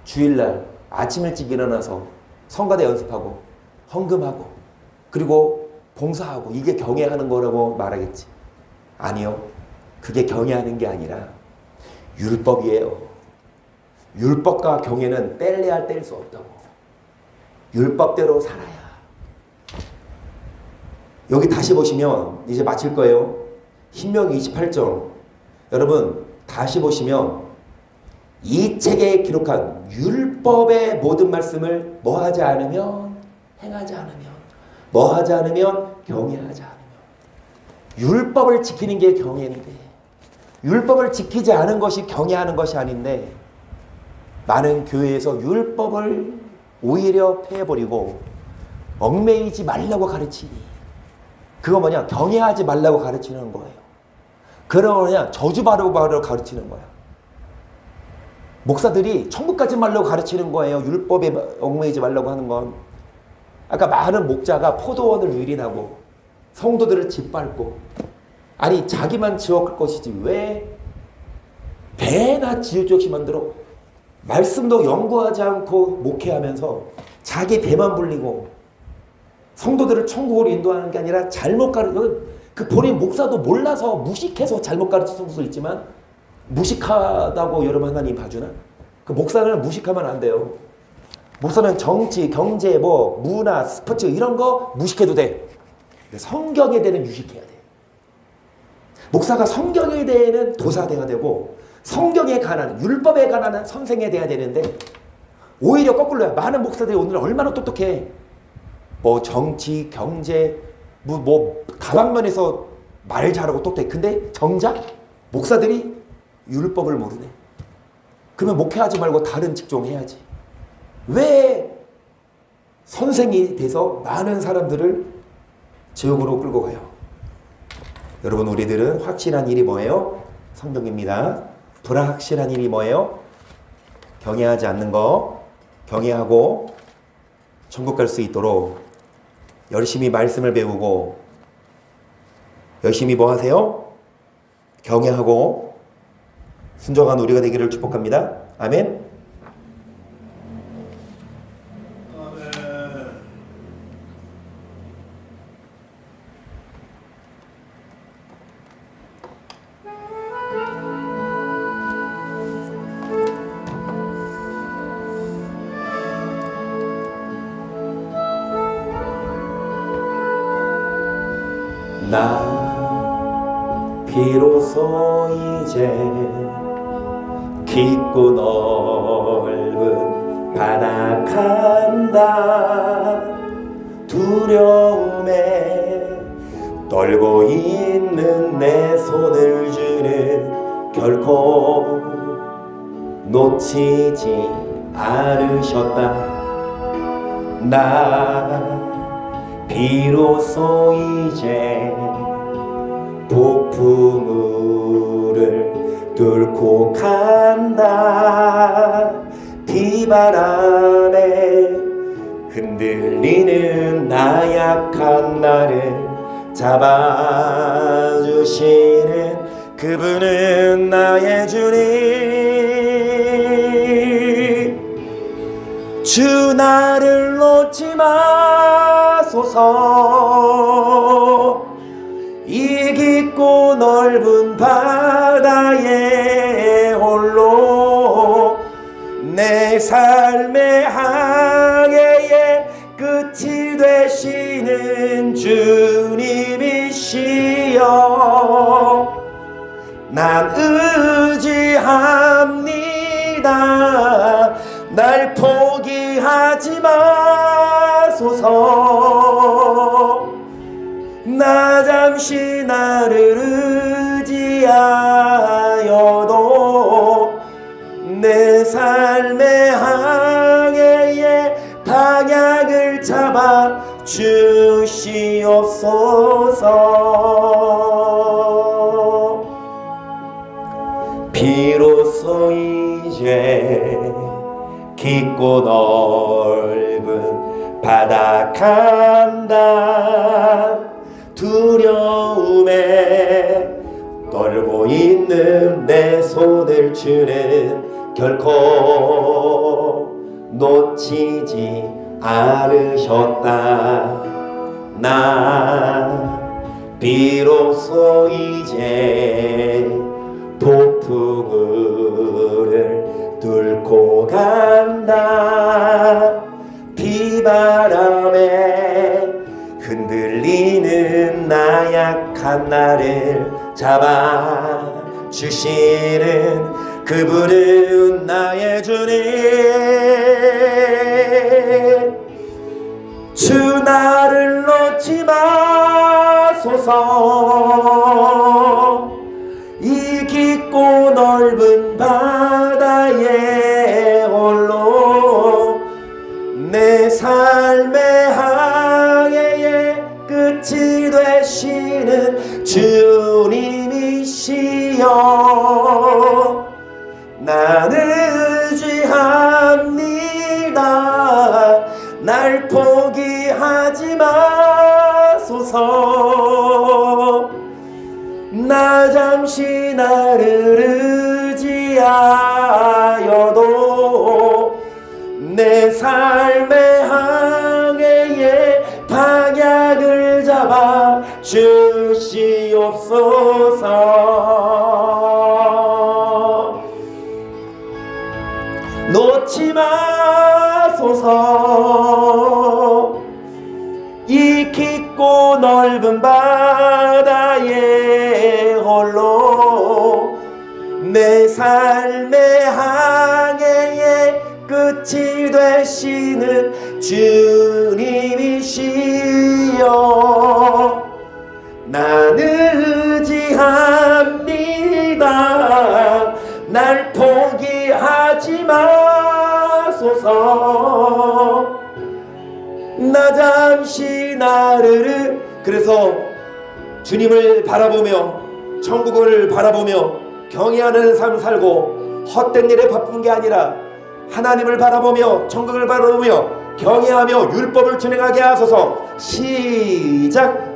주일날 아침 일찍 일어나서 성가대 연습하고 헌금하고 그리고 봉사하고 이게 경외하는 거라고 말하겠지. 아니요. 그게 경외하는 게 아니라 율법이에요. 율법과 경외는 뗄래야 뗄 수 없다고. 율법대로 살아야. 여기 다시 보시면 이제 마칠 거예요. 신명기 28장. 여러분 다시 보시면 이 책에 기록한 율법의 모든 말씀을 뭐하지 않으면 행하지 않으면 뭐하지 않으면 경외하지 않으면. 율법을 지키는 게 경외인데 율법을 지키지 않은 것이 경외하는 것이 아닌데 많은 교회에서 율법을 오히려 폐해버리고 얽매이지 말라고 가르치니. 그거 뭐냐? 경외하지 말라고 가르치는 거예요. 그러냐? 저주 바르고 가르치는 거야. 목사들이 천국 가지 말라고 가르치는 거예요. 율법에 얽매이지 말라고 하는 건. 아까 많은 목자가 포도원을 유린하고 성도들을 짓밟고, 아니 자기만 지어갈 것이지 왜 배나 지어주시 만들어 말씀도 연구하지 않고 목회하면서 자기 배만 불리고 성도들을 천국으로 인도하는 게 아니라 잘못 그 본인 목사도 몰라서 무식해서 잘못 가르치는 수도 있지만, 무식하다고 여러분 하나님 봐주나? 그 목사는 무식하면 안 돼요. 목사는 정치, 경제, 문화, 스포츠 이런 거 무식해도 돼. 성경에 대해는 유식해야 돼. 목사가 성경에 대해는 도사돼야 되고, 성경에 관한, 율법에 관한 선생에 돼야 되는데, 오히려 거꾸로야. 많은 목사들이 오늘 얼마나 똑똑해. 정치, 경제, 다방면에서 말 잘하고 똑똑해. 근데 정작 목사들이 율법을 모르네. 그러면 목회하지 말고 다른 직종 해야지. 왜 선생이 돼서 많은 사람들을 지옥으로 끌고 가요? 여러분, 우리들은 확실한 일이 뭐예요? 성경입니다. 불확실한 일이 뭐예요? 경외하지 않는 거. 경외하고 천국 갈 수 있도록 열심히 말씀을 배우고, 열심히 뭐 하세요? 경외하고 순종한 우리가 되기를 축복합니다. 아멘. 나 비로소 이제 깊고 넓은 바다 간다. 두려움에 떨고 있는 내 손을 주는 결코 놓치지 않으셨다. 나 비로소 이제 폭풍우를 뚫고 간다. 비바람에 흔들리는 나약한 나를 잡아주시는 그분은 나의 주님. 주 나를 놓지 마소서. 이 깊고 넓은 바다에 홀로 내 삶의 항해의 끝이 되시는 주님이시여. 난 의지합니다. 날 포기하지 마소서. 나 잠시 나를 의지하여도 내 삶의 항해의 방향을 잡아 주시옵소서. 비로소 이제 깊고 넓은 바다 간다. 두려움에 떨고 있는 내 손을 주는 결코 놓치지 않으셨다. 나 비로소 이제 폭풍우를 뚫고 간다. 비바람에 흔들리는 나약한 나를 잡아주시는 그분은 나의 주님. 주 나를 놓지 마소서. 이 깊고 넓은 바다에 홀로 내 삶의 되시는 주님이시여 나는 의지합니다. 날 포기하지 마소서. 나 잠시 나를 의지하여도 내 삶의 항해의 방향을 잡아 주시옵소서. 놓지 마소서. 이 깊고 넓은 바다에 홀로 내 삶의 항해의 끝이 되시는 주님이시여 나는 의지합니다. 날 포기하지 마소서. 나 잠시 나를 그래서 주님을 바라보며 천국을 바라보며 경외하는 삶 살고 헛된 일에 바쁜 게 아니라 하나님을 바라보며 천국을 바라보며 경외하며 율법을 준행하게 하소서. 시작.